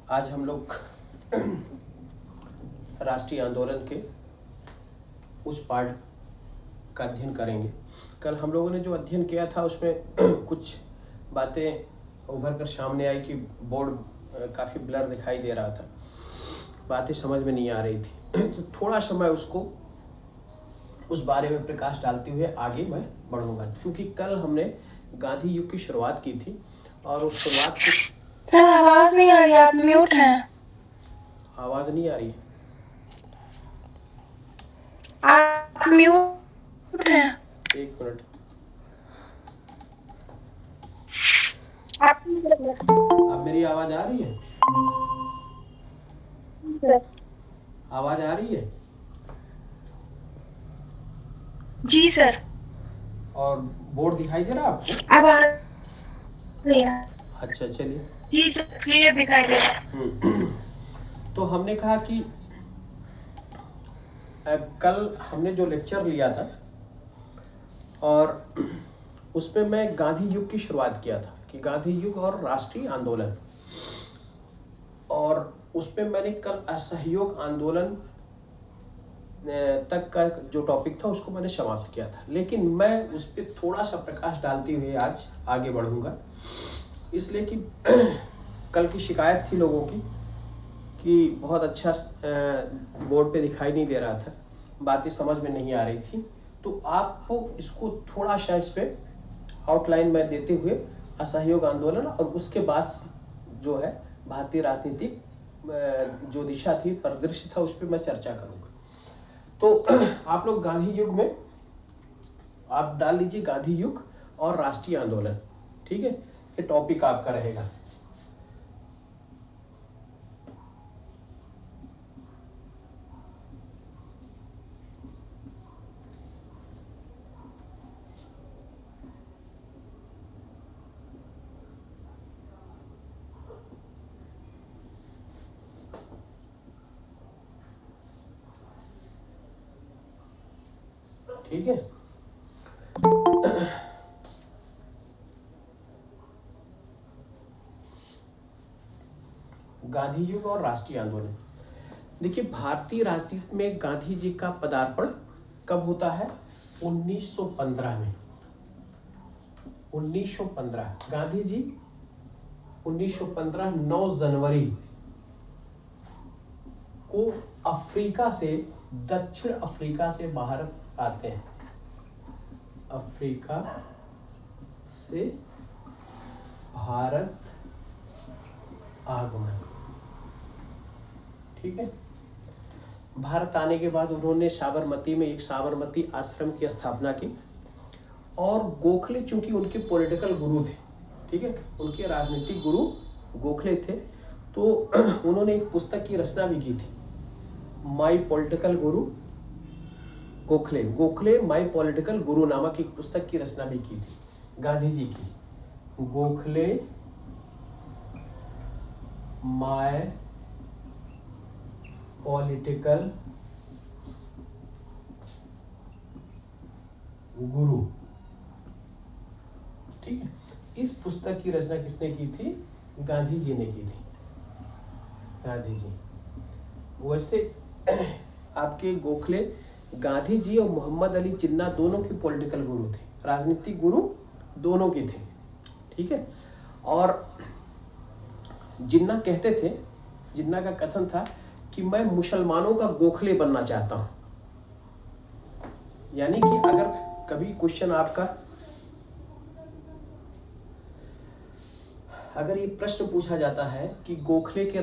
आज हम लोग राष्ट्रीय आंदोलन के उस पार्ट का अध्ययन करेंगे। कल हम लोगों ने जो अध्ययन किया था उसमें कुछ बातें उभर कर सामने आई कि बोर्ड काफ़ी ब्लर दिखाई दे रहा था, बातें समझ में नहीं आ रही थी। तो थोड़ा सा मैं उसको उस बारे में प्रकाश डालते हुए आगे मैं बढ़ूंगा, क्योंकि कल हमने गांधी युग की शुरुआत की थी और उस शुरुआत की सर आवाज नहीं आ रही, आप म्यूट हैं। आवाज नहीं आ रही है। आप म्यूट हैं। एक मिनट, अब मेरी आवाज आ रही है? आवाज आ रही है? जी सर। और बोर्ड दिखाई दे रहा है आपको? अब आ रही है। अच्छा चलिए। जी सर, क्लियर दिखाई दे रहा है। तो हमने कहा कि कल हमने जो लेक्चर लिया था और उसमें मैं गांधी युग की शुरुआत किया था कि गांधी युग और राष्ट्रीय आंदोलन, और उसमें मैंने कल असहयोग आंदोलन तक का जो टॉपिक था उसको मैंने समाप्त किया था, लेकिन मैं उस पर थोड़ा सा प्रकाश डालते हुए आज आगे बढ़ूंगा, इसलिए कि कल की शिकायत थी लोगों की कि बहुत अच्छा बोर्ड पे दिखाई नहीं दे रहा था, बातें समझ में नहीं आ रही थी। तो आपको इसको थोड़ा सा इस पे आउटलाइन में देते हुए असहयोग आंदोलन और उसके बाद जो है भारतीय राजनीतिक जो दिशा थी, परिदृश्य था, उस पर मैं चर्चा करूंगा। तो आप लोग गांधी युग में आप डाल लीजिए गांधी युग और राष्ट्रीय आंदोलन, ठीक है, ये टॉपिक आपका रहेगा। ठीक है, गांधी युग और राष्ट्रीय आंदोलन। देखिए, भारतीय राजनीति में गांधी जी का पदार्पण कब होता है? 1915 में। 1915 गांधी जी 1915 9 जनवरी को अफ्रीका से, दक्षिण अफ्रीका से भारत आते हैं। अफ्रीका से भारत आगमन, ठीक है। भारत आने के बाद उन्होंने साबरमती में एक साबरमती आश्रम की स्थापना की, और गोखले चूंकि उनके पॉलिटिकल गुरु थे, ठीक है, उनके राजनीतिक गुरु गोखले थे, तो उन्होंने एक पुस्तक की रचना भी की थी, my political Guru Gokhale. Gokhale my political गुरु नामक एक पुस्तक की रचना भी की थी गांधी जी की, गोखले माई पॉलिटिकल गुरु, ठीक है। इस पुस्तक की रचना किसने की थी? गांधी जी ने की थी, गांधी जी। वैसे आपके गोखले गांधी जी और मोहम्मद अली जिन्ना दोनों के पॉलिटिकल गुरु थे, राजनीतिक गुरु दोनों के थे, ठीक है। और जिन्ना कहते थे, जिन्ना का कथन था कि मैं मुसलमानों का गोखले बनना चाहता हूं। यानी कि अगर कभी क्वेश्चन आपका, अगर ये प्रश्न पूछा जाता है कि गोखले के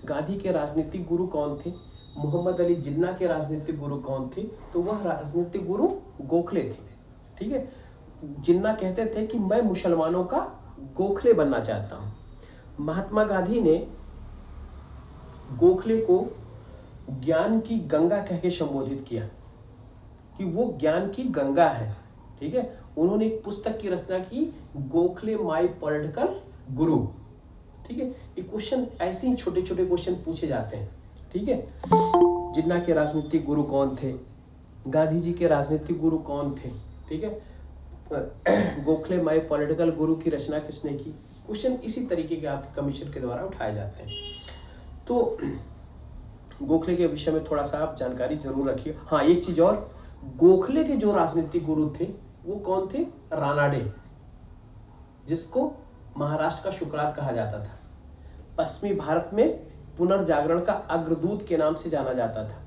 गांधी के राजनीतिक गुरु कौन थे, मोहम्मद अली जिन्ना के राजनीतिक गुरु कौन थे, तो वह राजनीतिक गुरु गोखले थे, ठीक है। जिन्ना कहते थे कि मैं मुसलमानों का गोखले बनना चाहता हूं। महात्मा गांधी ने गोखले को ज्ञान की गंगा कह के संबोधित किया कि वो ज्ञान की गंगा है, ठीक है। उन्होंने एक पुस्तक की रचना की, गोखले माई पॉलिटिकल गुरु, ठीक है। ये क्वेश्चन ऐसे ही छोटे छोटे क्वेश्चन पूछे जाते हैं, ठीक है। जिन्ना के राजनीतिक गुरु कौन थे, गांधी जी के राजनीतिक गुरु कौन थे, ठीक है। गोखले मय पॉलिटिकल गुरु की रचना किसने की। क्वेश्चन इसी तरीके के आपके कमीशन के द्वारा उठाए जाते हैं। तो गोखले के विषय में थोड़ा सा आप जानकारी जरूर रखिए। हाँ, एक चीज और, गोखले के जो राजनीतिक गुरु थे वो कौन थे? रानाडे, जिसको महाराष्ट्र का शुक्रात कहा जाता था। पश्चिमी भारत में पुनर्जागरण का अग्रदूत के नाम से जाना जाता था,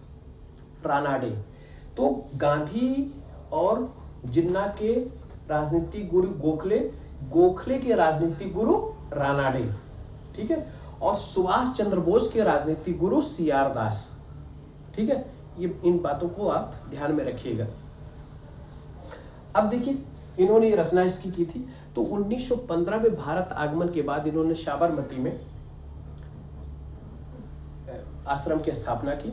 रानाडे। तो गांधी और जिन्ना के राजनीतिक गुरु गोखले, गोखले के राजनीतिक गुरु रानाडे, ठीक है। और सुभाष चंद्र बोस के राजनीतिक गुरु CR दास, ठीक है। ये इन बातों को आप ध्यान में रखिएगा। अब देखिए, इन्होंने ये रचना इसकी की थी। तो 1915 में भारत आगमन के बाद इन्होंने साबरमती में आश्रम की स्थापना की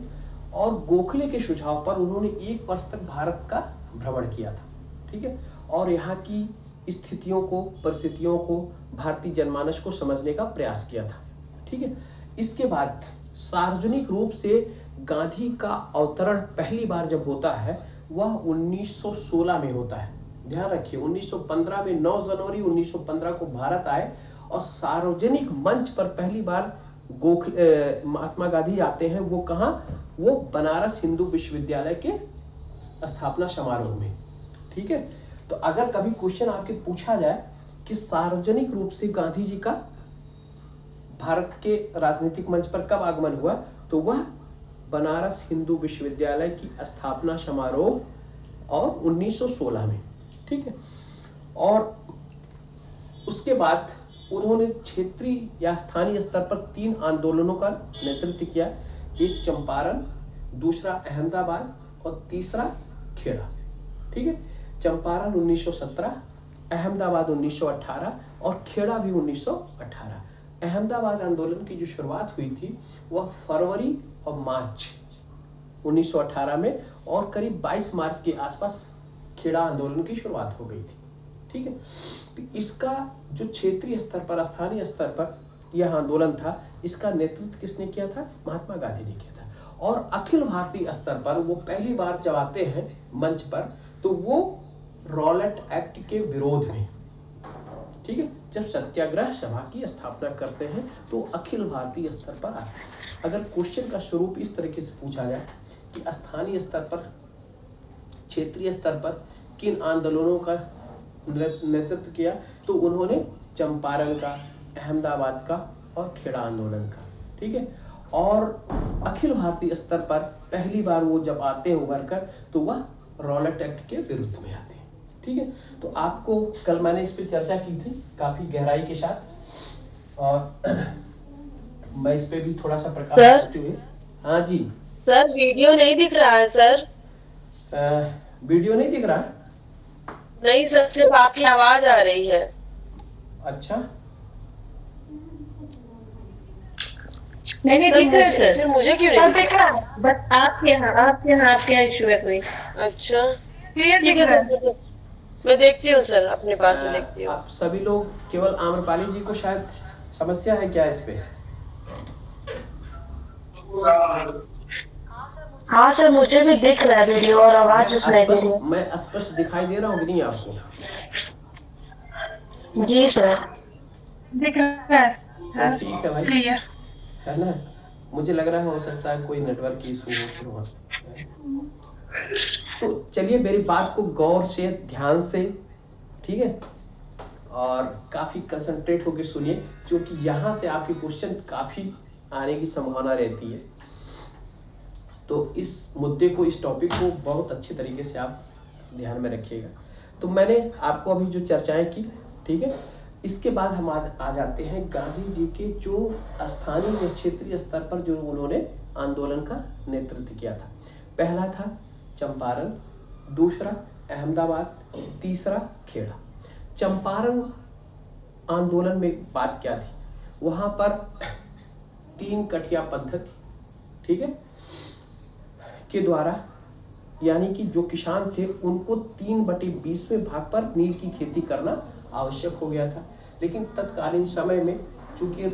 और गोखले के सुझाव पर उन्होंने 1 वर्ष तक भारत का भ्रमण किया था, ठीक है। और यहाँ की स्थितियों को, परिस्थितियों को, भारतीय जनमानस को समझने का प्रयास किया था, ठीक है। इसके बाद सार्वजनिक रूप से गांधी का अवतरण पहली बार जब होता है वह 1916 में होता है। ध्यान रखिए, 1915 में 9 जनवरी 1915 को भारत आए और सार्वजनिक मंच पर पहली बार महात्मा गांधी आते हैं। वो कहाँ? वो बनारस हिंदू विश्वविद्यालय के स्थापना समारोह में, ठीक है। तो अगर कभी क्वेश्चन आपके पूछा जाए कि सार्वजनिक रूप से गांधी जी का भारत के राजनीतिक मंच पर कब आगमन हुआ, तो वह बनारस हिंदू विश्वविद्यालय की स्थापना समारोह और 1916 में, ठीक है। और उसके बाद उन्होंने क्षेत्रीय या स्थानीय स्तर पर 3 आंदोलनों का नेतृत्व किया। एक चंपारण, दूसरा अहमदाबाद और तीसरा खेड़ा, ठीक है। चंपारण 1917, अहमदाबाद 1918 और खेड़ा भी 1918। अहमदाबाद आंदोलन की जो शुरुआत हुई थी वह फरवरी और मार्च 1918 में और करीब 22 मार्च के आसपास खेड़ा आंदोलन की शुरुआत हो गई थी, ठीक है। तो इसका जो क्षेत्रीय स्तर पर, स्थानीय स्तर पर यह आंदोलन था, इसका नेतृत्व किसने किया था? महात्मा गांधी ने किया था। और अखिल भारतीय स्तर पर वो पहली बार जब आते हैं मंच पर, तो वो रॉलेट एक्ट के विरोध में, ठीक है, जब सत्याग्रह सभा की स्थापना करते हैं तो अखिल भारतीय स्तर पर आते हैं। अगर क्वेश्चन का स्वरूप इस तरीके से पूछा जाए कि स्थानीय स्तर पर, क्षेत्रीय स्तर पर किन आंदोलनों का नेतृत्व किया, तो उन्होंने चंपारण का, अहमदाबाद का और खेड़ा आंदोलन का, ठीक है। और अखिल भारतीय स्तर पर पहली बार वो जब आते हैं उभर कर, तो वह रॉलेट एक्ट के विरुद्ध में आते हैं, ठीक है। तो आपको कल मैंने इस पे चर्चा की थी काफी गहराई के साथ, और मैं इस पे भी थोड़ा सा प्रकाश करते हुए। हाँ जी सर, वीडियो नहीं दिख रहा है सर। वीडियो नहीं दिख रहा है? नहीं सर, सिर्फ आपकी आवाज आ रही है। अच्छा, नहीं दिख रहा है सर। फिर मुझे क्यों सब नहीं दिख रहा है, बट आपके यहाँ इशू है कोई। अच्छा, क्लियर ठीक दिख है रहा है। सर, मैं देखती हूँ सर, अपने पास से देखती हूँ। आप सभी लोग, केवल आम्रपाली जी को शायद समस्या है क्या इस पे? हाँ सर, मुझे भी दिख रहा है वीडियो और आवाज सुनाई दे रही है। मैं स्पष्ट दिखाई दे रहा हूँ कि नहीं आपको? जी सर, दिख रहा है तो ठीक है भाई, क्लियर है ना। मुझे लग रहा है हो सकता है कोई नेटवर्क की इशू हो फिर वहाँ। तो चलिए मेरी बात को गौर से, ध्यान से, ठीक है, और काफी कंसंट्रेट होकर सुनिए, क्योंकि यहाँ से आपके क्वेश्चन काफी आने की संभावना रहती है। तो इस मुद्दे को, इस टॉपिक को बहुत अच्छे तरीके से आप ध्यान में रखिएगा। तो मैंने आपको अभी जो चर्चाएं की, ठीक है, इसके बाद हम आ जाते हैं गांधी जी के जो स्थानीय व क्षेत्रीय स्तर पर जो उन्होंने आंदोलन का नेतृत्व किया था। पहला था चंपारण, दूसरा अहमदाबाद, तीसरा खेड़ा। चंपारण आंदोलन में बात क्या थी? वहां पर 3 कठिया पद्धति, ठीक है, के द्वारा, यानी कि जो किसान थे उनको 3/20 में भाग पर नील की खेती करना आवश्यक हो गया था। लेकिन तत्कालीन समय में चूंकि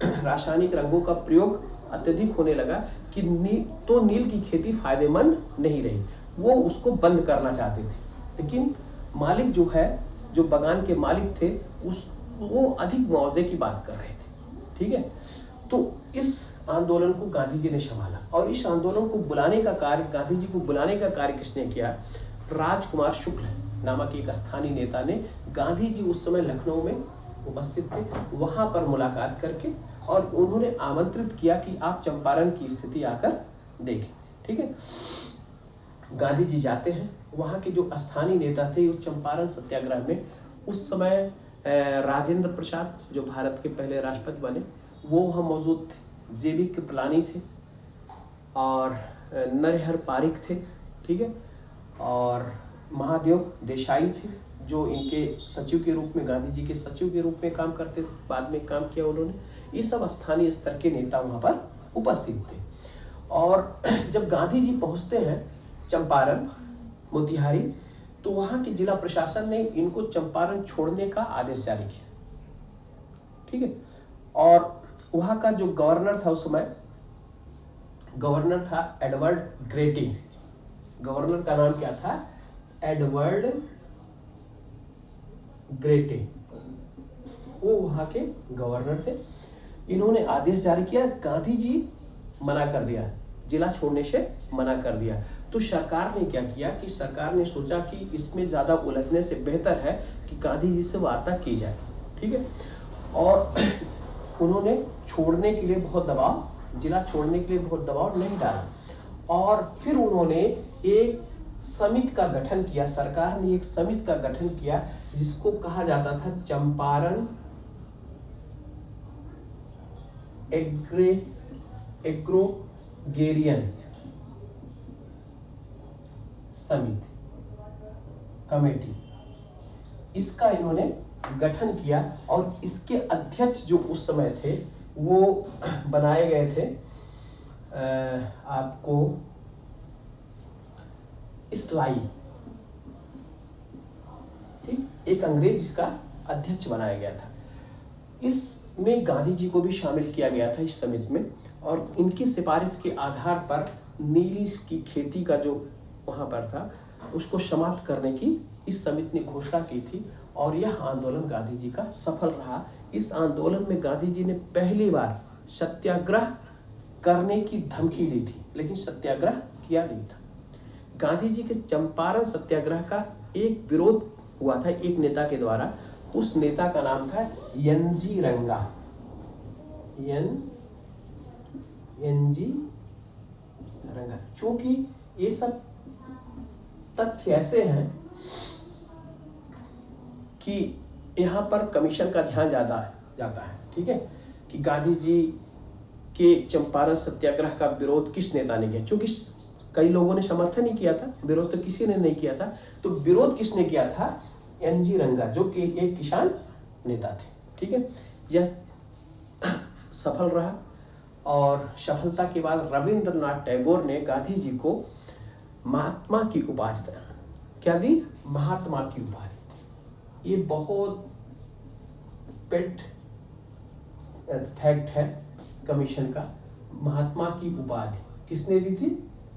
रासायनिक रंगों का प्रयोग अत्यधिक होने लगा कि नील की खेती फायदेमंद नहीं रही, वो उसको बंद करना चाहते थे। लेकिन मालिक जो है, जो बगान के मालिक थे, वो अधिक मुआवजे की बात कर रहे थे। ठीक है, तो इस आंदोलन को गांधी जी ने संभाला और इस आंदोलन को बुलाने का कार्य, गांधी जी को बुलाने का कार्य किसने किया? राजकुमार शुक्ल नामक एक स्थानीय नेता ने। गांधी जी उस समय लखनऊ में उपस्थित थे, वहां पर मुलाकात करके और उन्होंने आमंत्रित किया कि आप चंपारण की स्थिति आकर देखें। ठीक है, गांधी जी जाते हैं, वहां के जो स्थानीय नेता थे उस चंपारण सत्याग्रह में उस समय राजेंद्र प्रसाद जो भारत के पहले राष्ट्रपति बने वो वहाँ मौजूद थे, जेबी कृपलानी थे और नरहर पारिक थे। ठीक है, और महादेव देसाई थे जो इनके सचिव के रूप में, गांधी जी के सचिव के रूप में काम करते थे, बाद में काम किया उन्होंने। ये सब स्थानीय स्तर के नेता वहाँ पर उपस्थित थे। और जब गांधी जी पहुँचते हैं चंपारण मोतिहारी, तो वहाँ के जिला प्रशासन ने इनको चंपारण छोड़ने का आदेश जारी किया। ठीक है, और वहाँ का जो गवर्नर था उस समय, गवर्नर था एडवर्ड ग्रेटी। गवर्नर का नाम क्या था? एडवर्ड ग्रेटे, वो वहां के गवर्नर थे। इन्होंने आदेश जारी किया, गांधी जी मना कर दिया, जिला छोड़ने से मना कर दिया। तो सरकार ने क्या किया कि सरकार ने सोचा कि इसमें ज्यादा उलझने से बेहतर है कि गांधी जी से वार्ता की जाए। ठीक है, और उन्होंने छोड़ने के लिए बहुत दबाव, जिला छोड़ने के लिए बहुत दबाव नहीं डाला और फिर उन्होंने एक समिति का गठन किया। सरकार ने एक समिति का गठन किया जिसको कहा जाता था चंपारण एग्रोगेरियन समिति कमेटी। इसका इन्होंने गठन किया और इसके अध्यक्ष जो उस समय थे वो बनाए गए थे आपको स्लाई। ठीक, एक अंग्रेज इसका अध्यक्ष बनाया गया था। इसमें गांधी जी को भी शामिल किया गया था इस समिति में और इनकी सिफारिश के आधार पर नील की खेती का जो वहां पर था उसको समाप्त करने की इस समिति ने घोषणा की थी और यह आंदोलन गांधी जी का सफल रहा। इस आंदोलन में गांधी जी ने पहली बार सत्याग्रह करने की धमकी दी थी, लेकिन सत्याग्रह किया नहीं था। गांधी जी के चंपारण सत्याग्रह का एक विरोध हुआ था एक नेता के द्वारा। उस नेता का नाम था एनजी रंगा। एनजी रंगा। चूंकि ये सब तथ्य ऐसे हैं कि यहाँ पर कमीशन का ध्यान ज्यादा जाता है। ठीक है, कि गांधी जी के चंपारण सत्याग्रह का विरोध किस नेता ने किया, चूंकि कई लोगों ने समर्थन ही किया था, विरोध तो किसी ने नहीं किया था। तो विरोध किसने किया था? एनजी रंगा, जो कि एक किसान नेता थे। ठीक है, यह सफल रहा और सफलता के बाद रविंद्रनाथ टैगोर ने गांधी जी को महात्मा की उपाधि दी। क्या दी? महात्मा की उपाधि। ये बहुत पेट फैक्ट है कमीशन का। महात्मा की उपाधि किसने दी थी?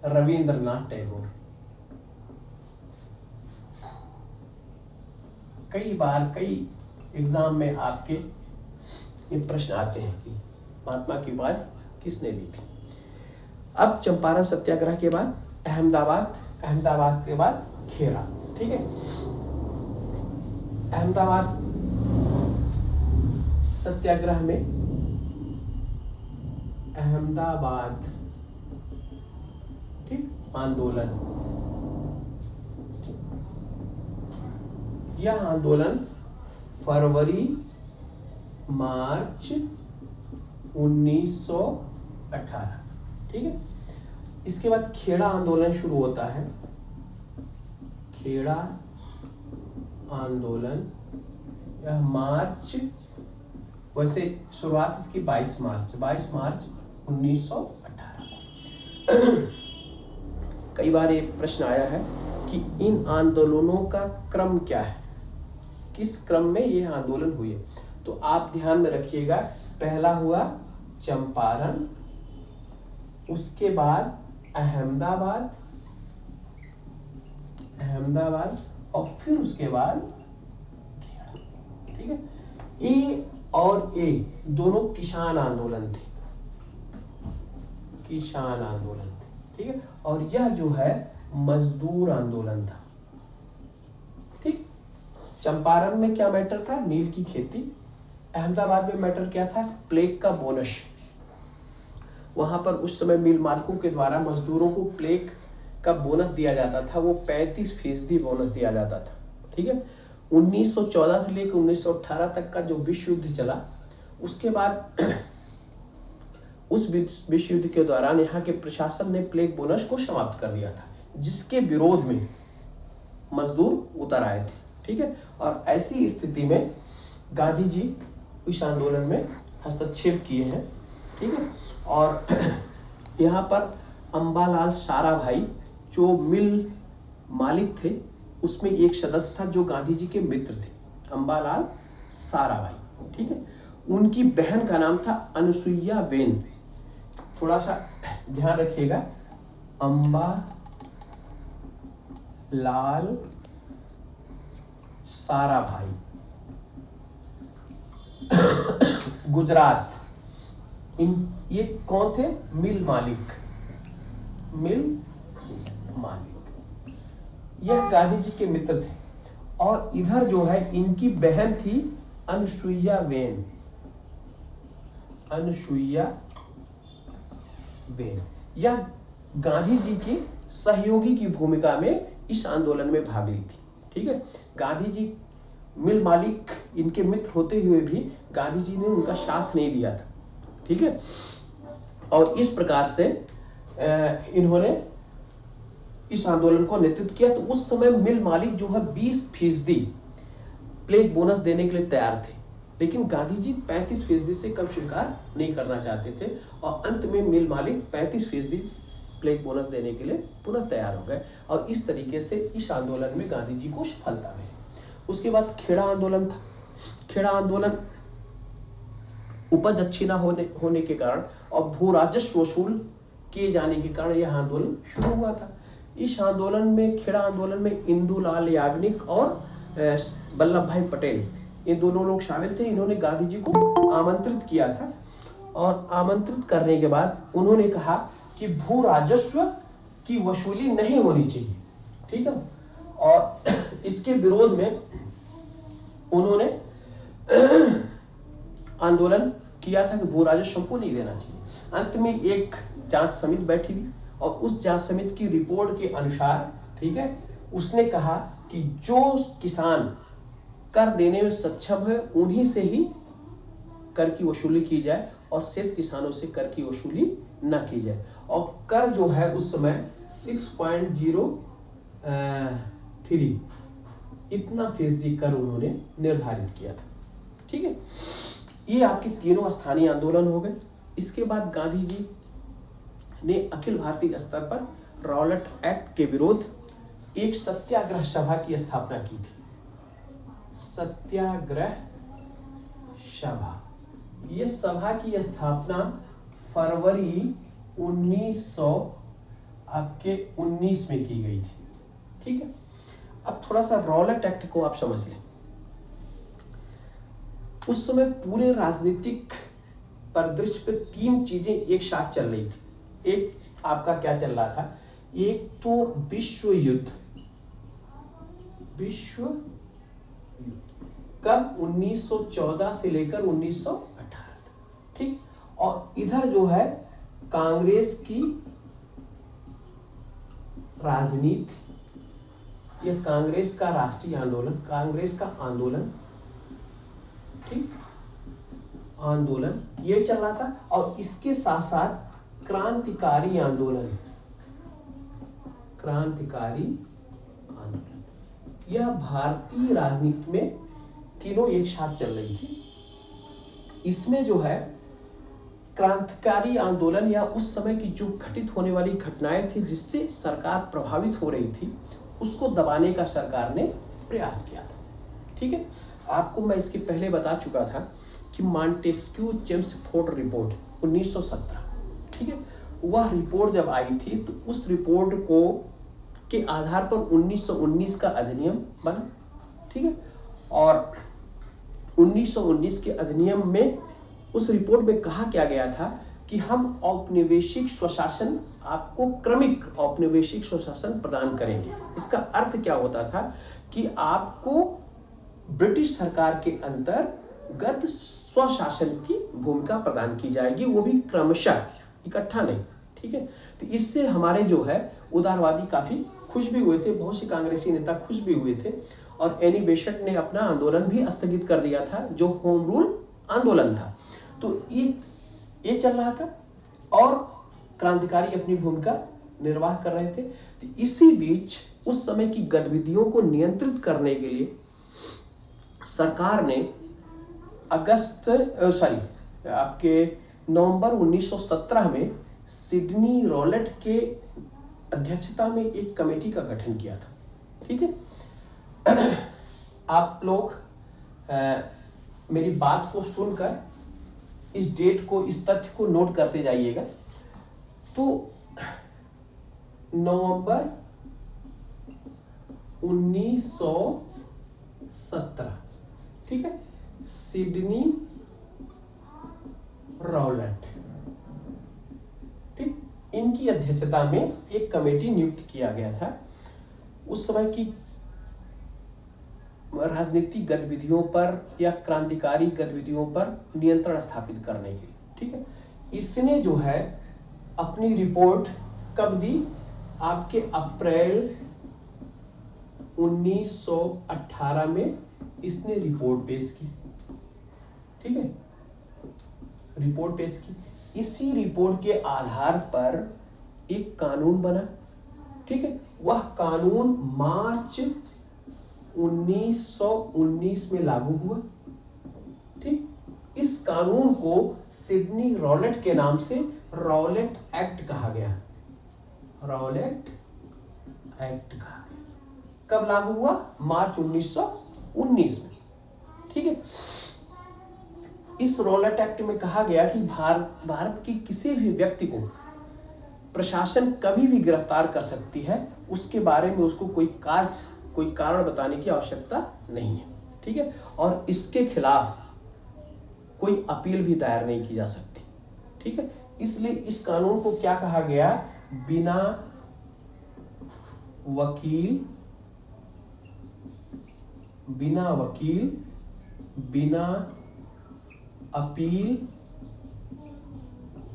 रविंद्रनाथ टैगोर। कई बार कई एग्जाम में आपके ये प्रश्न आते हैं कि महात्मा की उपाधि किसने दी थी। अब चंपारण सत्याग्रह के बाद अहमदाबाद के बाद खेड़ा। ठीक है, अहमदाबाद सत्याग्रह में अहमदाबाद ठीक आंदोलन, यह आंदोलन फरवरी मार्च 1918। ठीक है, इसके बाद खेड़ा आंदोलन शुरू होता है। खेड़ा आंदोलन यह मार्च, वैसे शुरुआत इसकी 22 मार्च 1918। कई बार ये प्रश्न आया है कि इन आंदोलनों का क्रम क्या है, किस क्रम में ये आंदोलन हुए। तो आप ध्यान में रखिएगा, पहला हुआ चंपारण, उसके बाद अहमदाबाद और फिर उसके बाद खेड़ा। ठीक है, ए और ए दोनों किसान आंदोलन थे, किसान आंदोलन थे। ठीक है, और यह जो है मजदूर आंदोलन था। ठीक, चंपारण में क्या मैटर था? नील की खेती। अहमदाबाद में मैटर क्या था? प्लेग का बोनस। वहां पर उस समय मिल मालिकों के द्वारा मजदूरों को प्लेग का बोनस दिया जाता था, वो 35% बोनस दिया जाता था। ठीक है, 1914 से लेकर 1918 तक का जो विश्व युद्ध चला, उसके बाद उस विश्व युद्ध के दौरान यहाँ के प्रशासन ने प्लेग बोनस को समाप्त कर दिया था, जिसके विरोध में मजदूर उतर आए थे। ठीक है, और ऐसी स्थिति में गांधी जी इस आंदोलन में हस्तक्षेप किए हैं। ठीक है, और यहाँ पर अंबालाल साराभाई जो मिल मालिक थे, उसमें एक सदस्य था जो गांधी जी के मित्र थे, अंबालाल साराभाई। ठीक है, उनकी बहन का नाम था अनुसुईया वेन। थोड़ा सा ध्यान रखिएगा, अंबालाल साराभाई गुजरात। ये कौन थे? मिल मालिक, मिल मालिक। यह गांधी जी के मित्र थे। और इधर जो है इनकी बहन थी अनुसुईया वेन, अनुसुईया वेन। यह गांधी जी की सहयोगी की भूमिका में इस आंदोलन में भाग ली थी। ठीक है, गांधी जी मिल मालिक इनके मित्र होते हुए भी गांधी जी ने उनका साथ नहीं दिया था। ठीक है, और इस प्रकार से इन्होंने इस आंदोलन को नेतृत्व किया। तो उस समय मिल मालिक जो है 20% प्लेग बोनस देने के लिए तैयार थे, लेकिन गांधी जी 35% से कम स्वीकार नहीं करना चाहते थे, और अंत में मिल मालिक 35% प्लेग बोनस देने के लिए पुनः तैयार हो गए। और इस तरीके से इस आंदोलन में गांधी जी को सफलता मिली। उसके बाद खेड़ा आंदोलन था। खेड़ा आंदोलन उपज अच्छी ना होने के कारण और भू राजस्व वसूल किए जाने के कारण यह आंदोलन शुरू हुआ था। इस आंदोलन में, खेड़ा आंदोलन में इंदुलाल याग्निक और वल्लभ भाई पटेल, ये दोनों लोग शामिल थे। इन्होंने गांधी जी को आमंत्रित किया था, और आमंत्रित करने के बाद उन्होंने कहा कि भू राजस्व की वसूली नहीं होनी चाहिए। ठीक है, और इसके विरोध में उन्होंने आंदोलन किया था कि भू राजस्व को नहीं देना चाहिए। अंत में एक जांच समिति बैठी थी, और उस जांच समिति की रिपोर्ट के अनुसार, ठीक है, उसने कहा कि जो किसान कर देने में सक्षम है उन्हीं से ही कर की वसूली की जाए, और शेष किसानों से कर की वसूली न की जाए। और कर जो है उस समय 6.03 इतना फीसदी कर उन्होंने निर्धारित किया था। ठीक है, ये आपके तीनों स्थानीय आंदोलन हो गए। इसके बाद गांधी जी ने अखिल भारतीय स्तर पर रॉलेट एक्ट के विरोध एक सत्याग्रह सभा की स्थापना की थी। सत्याग्रह सभा, ये सभा की स्थापना फरवरी 1919 में की गई थी। ठीक है, अब थोड़ा सा रॉलेट एक्ट को आप समझ लें। उस समय पूरे राजनीतिक परिदृश्य पे 3 चीजें एक साथ चल रही थी। एक आपका क्या चल रहा था? एक तो विश्व युद्ध कब? 1914 से लेकर 1918 तक। ठीक, और इधर जो है कांग्रेस की राजनीति, यह कांग्रेस का राष्ट्रीय आंदोलन, कांग्रेस का आंदोलन, ठीक, आंदोलन ये चल रहा था। और इसके साथ साथ क्रांतिकारी आंदोलन, क्रांतिकारी आंदोलन, यह भारतीय राजनीति में तीनों एक साथ चल रही थी। इसमें जो है क्रांतिकारी आंदोलन या उस समय की जो घटित होने वाली घटनाएं थी जिससे सरकार प्रभावित हो रही थी, उसको दबाने का सरकार ने प्रयास किया था। ठीक है, आपको मैं इसके पहले बता चुका था कि मॉन्टेस्क्यू चेम्सफोर्ड रिपोर्ट 1917, ठीक है, वह रिपोर्ट जब आई थी तो उस रिपोर्ट को के आधार पर 1919 का अधिनियम बना। ठीक है, और 1919 के अधिनियम में उस रिपोर्ट में कहा क्या गया था कि हम औपनिवेशिक स्वशासन, आपको क्रमिक औपनिवेशिक स्वशासन प्रदान करेंगे। इसका अर्थ क्या होता था कि आपको ब्रिटिश सरकार के अंतर्गत स्वशासन की भूमिका प्रदान की जाएगी, वो भी क्रमशः, इकट्ठा नहीं। ठीक है, तो इससे हमारे जो है उदारवादी काफी खुश भी हुए थे, बहुत से कांग्रेसी नेता खुश भी हुए थे, और एनी बेसेंट ने अपना आंदोलन भी स्थगित कर दिया था जो होम रूल आंदोलन था। तो ये चल रहा था और क्रांतिकारी अपनी भूमिका निर्वाह कर रहे थे। तो इसी बीच उस समय की गतिविधियों को नियंत्रित करने के लिए सरकार ने नवंबर 1917 में सिडनी रॉलेट के अध्यक्षता में एक कमेटी का गठन किया था। ठीक है, आप लोग मेरी बात को सुनकर इस डेट को, इस तथ्य को नोट करते जाइएगा। तो नवंबर 1917, ठीक है, सिडनी रॉलेट, ठीक, इनकी अध्यक्षता में एक कमेटी नियुक्त किया गया था उस समय की राजनीतिक गतिविधियों पर या क्रांतिकारी गतिविधियों पर नियंत्रण स्थापित करने के लिए। ठीक है, इसने जो है अपनी रिपोर्ट कब दी? आपके अप्रैल 1918 में इसने रिपोर्ट पेश की। ठीक है, रिपोर्ट पेश की। इसी रिपोर्ट के आधार पर एक कानून बना। ठीक है, वह कानून मार्च 1919 में लागू हुआ। ठीक, इस कानून को सिडनी रॉलेट के नाम से रॉलेट एक्ट कहा गया। रॉलेट एक्ट कहा गया। कब लागू हुआ? मार्च 1919 में। ठीक है, इस रॉलेट एक्ट में कहा गया कि भारत की किसी भी व्यक्ति को प्रशासन कभी भी गिरफ्तार कर सकती है, उसके बारे में उसको कोई कारण बताने की आवश्यकता नहीं है। ठीक है, और इसके खिलाफ कोई अपील भी दायर नहीं की जा सकती। ठीक है, इसलिए इस कानून को क्या कहा गया? बिना वकील, बिना अपील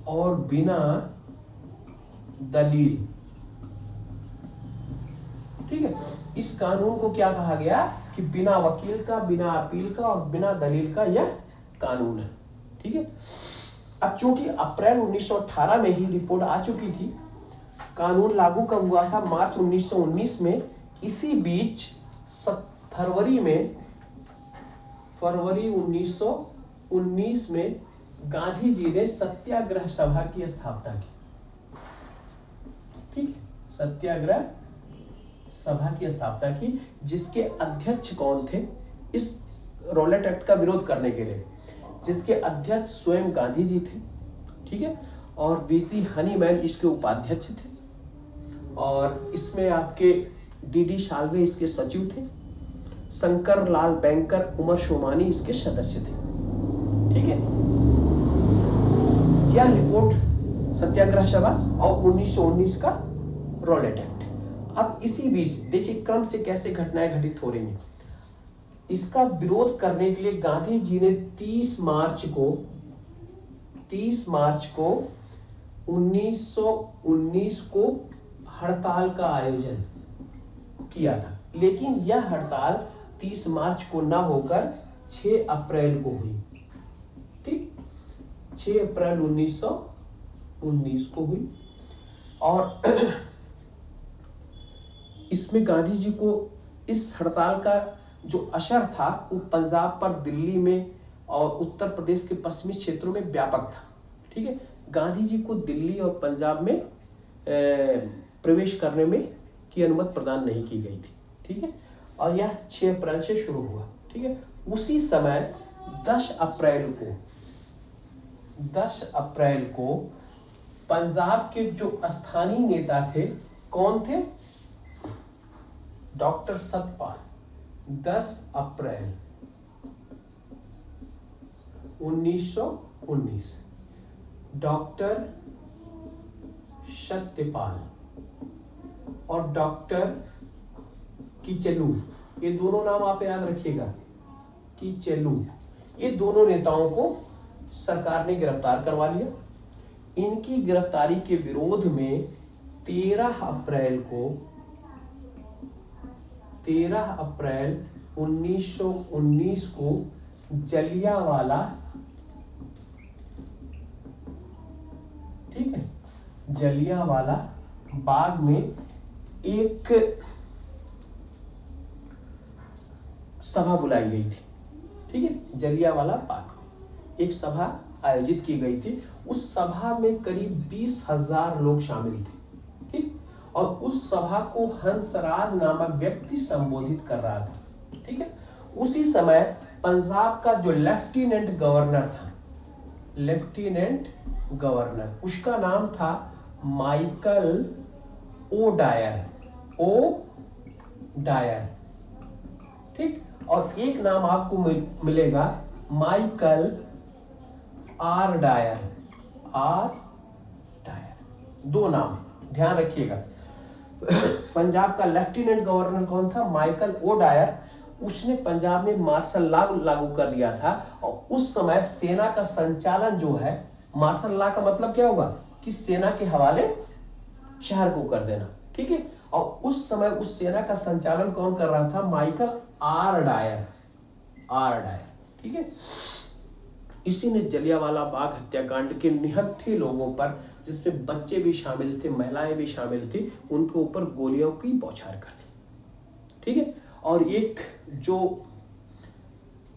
और बिना दलील। ठीक है, इस कानून को क्या कहा गया कि बिना वकील का, बिना अपील का और बिना दलील का यह कानून है। ठीक है, अब चूंकि अप्रैल 1918 में ही रिपोर्ट आ चुकी थी, कानून लागू कब हुआ था? मार्च 1919 में। इसी बीच फरवरी 1919 में गांधी जी ने सत्याग्रह सभा की स्थापना की। ठीक, सत्याग्रह सभा की स्थापना की, जिसके अध्यक्ष कौन थे? इस रॉलेट एक्ट का विरोध करने के लिए जिसके अध्यक्ष स्वयं गांधी जी थे। ठीक है, और वीसी हनीमैन इसके उपाध्यक्ष थे, और इसमें आपके डीडी साल्वे इसके सचिव थे, शंकर लाल बैंकर, उमर शोमानी इसके सदस्य थे। ठीक है, यह रिपोर्ट सत्याग्रह सभा और 1919 का रॉलेट एक्ट। अब इसी बीच देखिए क्रम से कैसे घटनाएं घटित हो रही हैं। इसका विरोध करने के लिए गांधी जी ने 30 मार्च को 1919 को हड़ताल का आयोजन किया था, लेकिन यह हड़ताल 30 मार्च को न होकर 6 अप्रैल को हुई। ठीक, 6 अप्रैल 1919 को हुई, और इसमें गांधी जी को इस हड़ताल का जो असर था वो पंजाब पर, दिल्ली में और उत्तर प्रदेश के पश्चिमी क्षेत्रों में व्यापक था। ठीक है, गांधी जी को दिल्ली और पंजाब में प्रवेश करने में की अनुमति प्रदान नहीं की गई थी। ठीक है, और यह 6 अप्रैल से शुरू हुआ। ठीक है, उसी समय 10 अप्रैल को पंजाब के जो स्थानीय नेता थे, कौन थे? डॉक्टर सतपाल 10 अप्रैल 1919, डॉक्टर सत्यपाल और डॉक्टर कीचलू, ये दोनों नाम आप याद रखिएगा, कीचलू, ये दोनों नेताओं को सरकार ने गिरफ्तार करवा लिया। इनकी गिरफ्तारी के विरोध में 13 अप्रैल 1919 को जलियांवाला, ठीक है, जलियांवाला बाग में एक सभा बुलाई गई थी। ठीक है, जलियांवाला बाग एक सभा आयोजित की गई थी। उस सभा में करीब 20,000 लोग शामिल थे। ठीक, और उस सभा को हंसराज नामक व्यक्ति संबोधित कर रहा था। ठीक है, उसी समय पंजाब का जो लेफ्टिनेंट गवर्नर था, लेफ्टिनेंट गवर्नर, उसका नाम था माइकल ओ डायर। ठीक, और एक नाम आपको मिलेगा माइकल आर डायर। दो नाम ध्यान रखिएगा। पंजाब का लेफ्टिनेंट गवर्नर कौन था? Michael O'Dwyer. उसने पंजाब में मार्शल लॉ लागू कर दिया था और उस समय सेना का संचालन जो है, मार्शल लॉ का मतलब क्या होगा कि सेना के हवाले शहर को कर देना। ठीक है, और उस समय उस सेना का संचालन कौन कर रहा था? Michael O'Dwyer. ठीक है, इसी ने जलियांवाला बाग हत्याकांड के निहत्थे लोगों पर, जिसमें बच्चे भी शामिल थे, महिलाएं भी शामिल थी, उनके ऊपर गोलियों की बौछार कर दी। ठीक है, और एक जो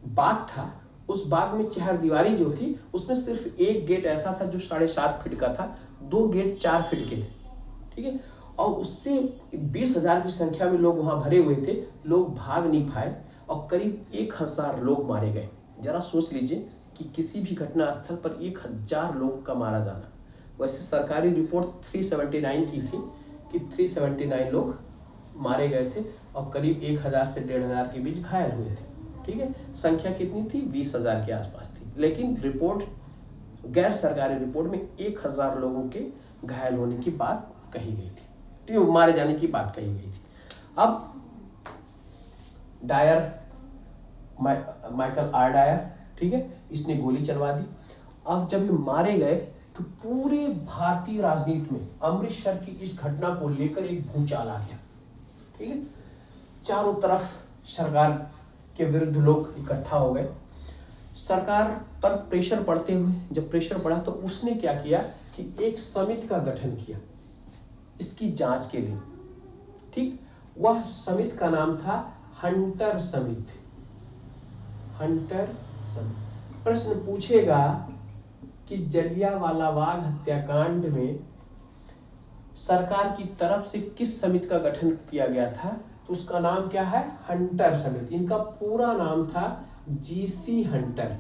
बाग था, उस बाग में चहारदीवारी जो थी, उसमें सिर्फ एक गेट ऐसा था जो 7.5 फीट का था, 2 गेट 4 फीट के थे। ठीक है, और उससे 20,000 की संख्या में लोग वहां भरे हुए थे। लोग भाग नहीं पाए और करीब 1,000 लोग मारे गए। जरा सोच लीजिए कि किसी भी घटना स्थल पर 1,000 लोग का मारा जाना। वैसे सरकारी रिपोर्ट 379 की थी कि 379 लोग मारे गए थे और करीब 1,000 से 1,500 के बीच घायल हुए थे। ठीक है, संख्या कितनी थी? 20,000 के आसपास थी। लेकिन रिपोर्ट, गैर सरकारी रिपोर्ट में 1,000 लोगों के घायल होने की बात कही गई थी, तो मारे जाने की बात कही गई थी। अब डायर, माइकल आर डायर, ठीक है, इसने गोली चलवा दी। अब जब ये मारे गए तो पूरे भारतीय राजनीति में अमृतसर की इस घटना को लेकर एक भूचाल आ गया। ठीक है, चारों तरफ सरकार के विरुद्ध लोग इकट्ठा हो गए। सरकार पर प्रेशर पड़ते हुए, जब प्रेशर पड़ा तो उसने क्या किया कि एक समिति का गठन किया इसकी जांच के लिए। ठीक, वह समिति का नाम था हंटर समिति। प्रश्न पूछेगा कि जलियांवाला बाग हत्याकांड में सरकार की तरफ से किस समिति का गठन किया गया था, तो उसका नाम क्या है? हंटर समिति। इनका पूरा नाम था जीसी हंटर।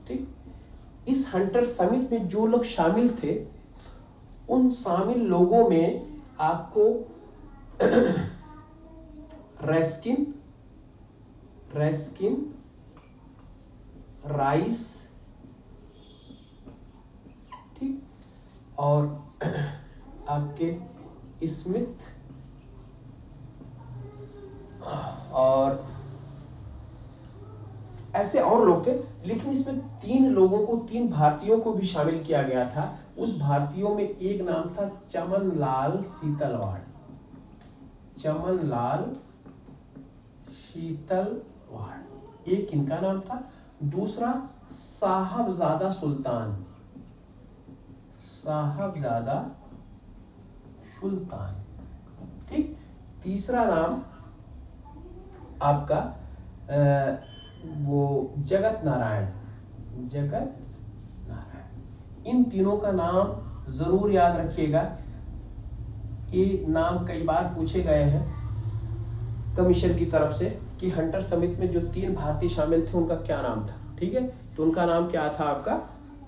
ठीक, इस हंटर समिति में जो लोग शामिल थे, उन शामिल लोगों में आपको रेस्किन, राइस, ठीक, और आपके स्मिथ और ऐसे और लोग थे। लेकिन इसमें 3 लोगों को, 3 भारतीयों को भी शामिल किया गया था। उस भारतीयों में एक नाम था चमनलाल सीतलवाड़। एक इनका नाम था। दूसरा साहबजादा सुल्तान। ठीक, तीसरा नाम आपका वो जगत नारायण। इन तीनों का नाम जरूर याद रखिएगा। ये नाम कई बार पूछे गए हैं कमीशन की तरफ से कि हंटर समिति में जो 3 भारतीय शामिल थे उनका क्या नाम था। ठीक है, तो उनका नाम क्या था आपका?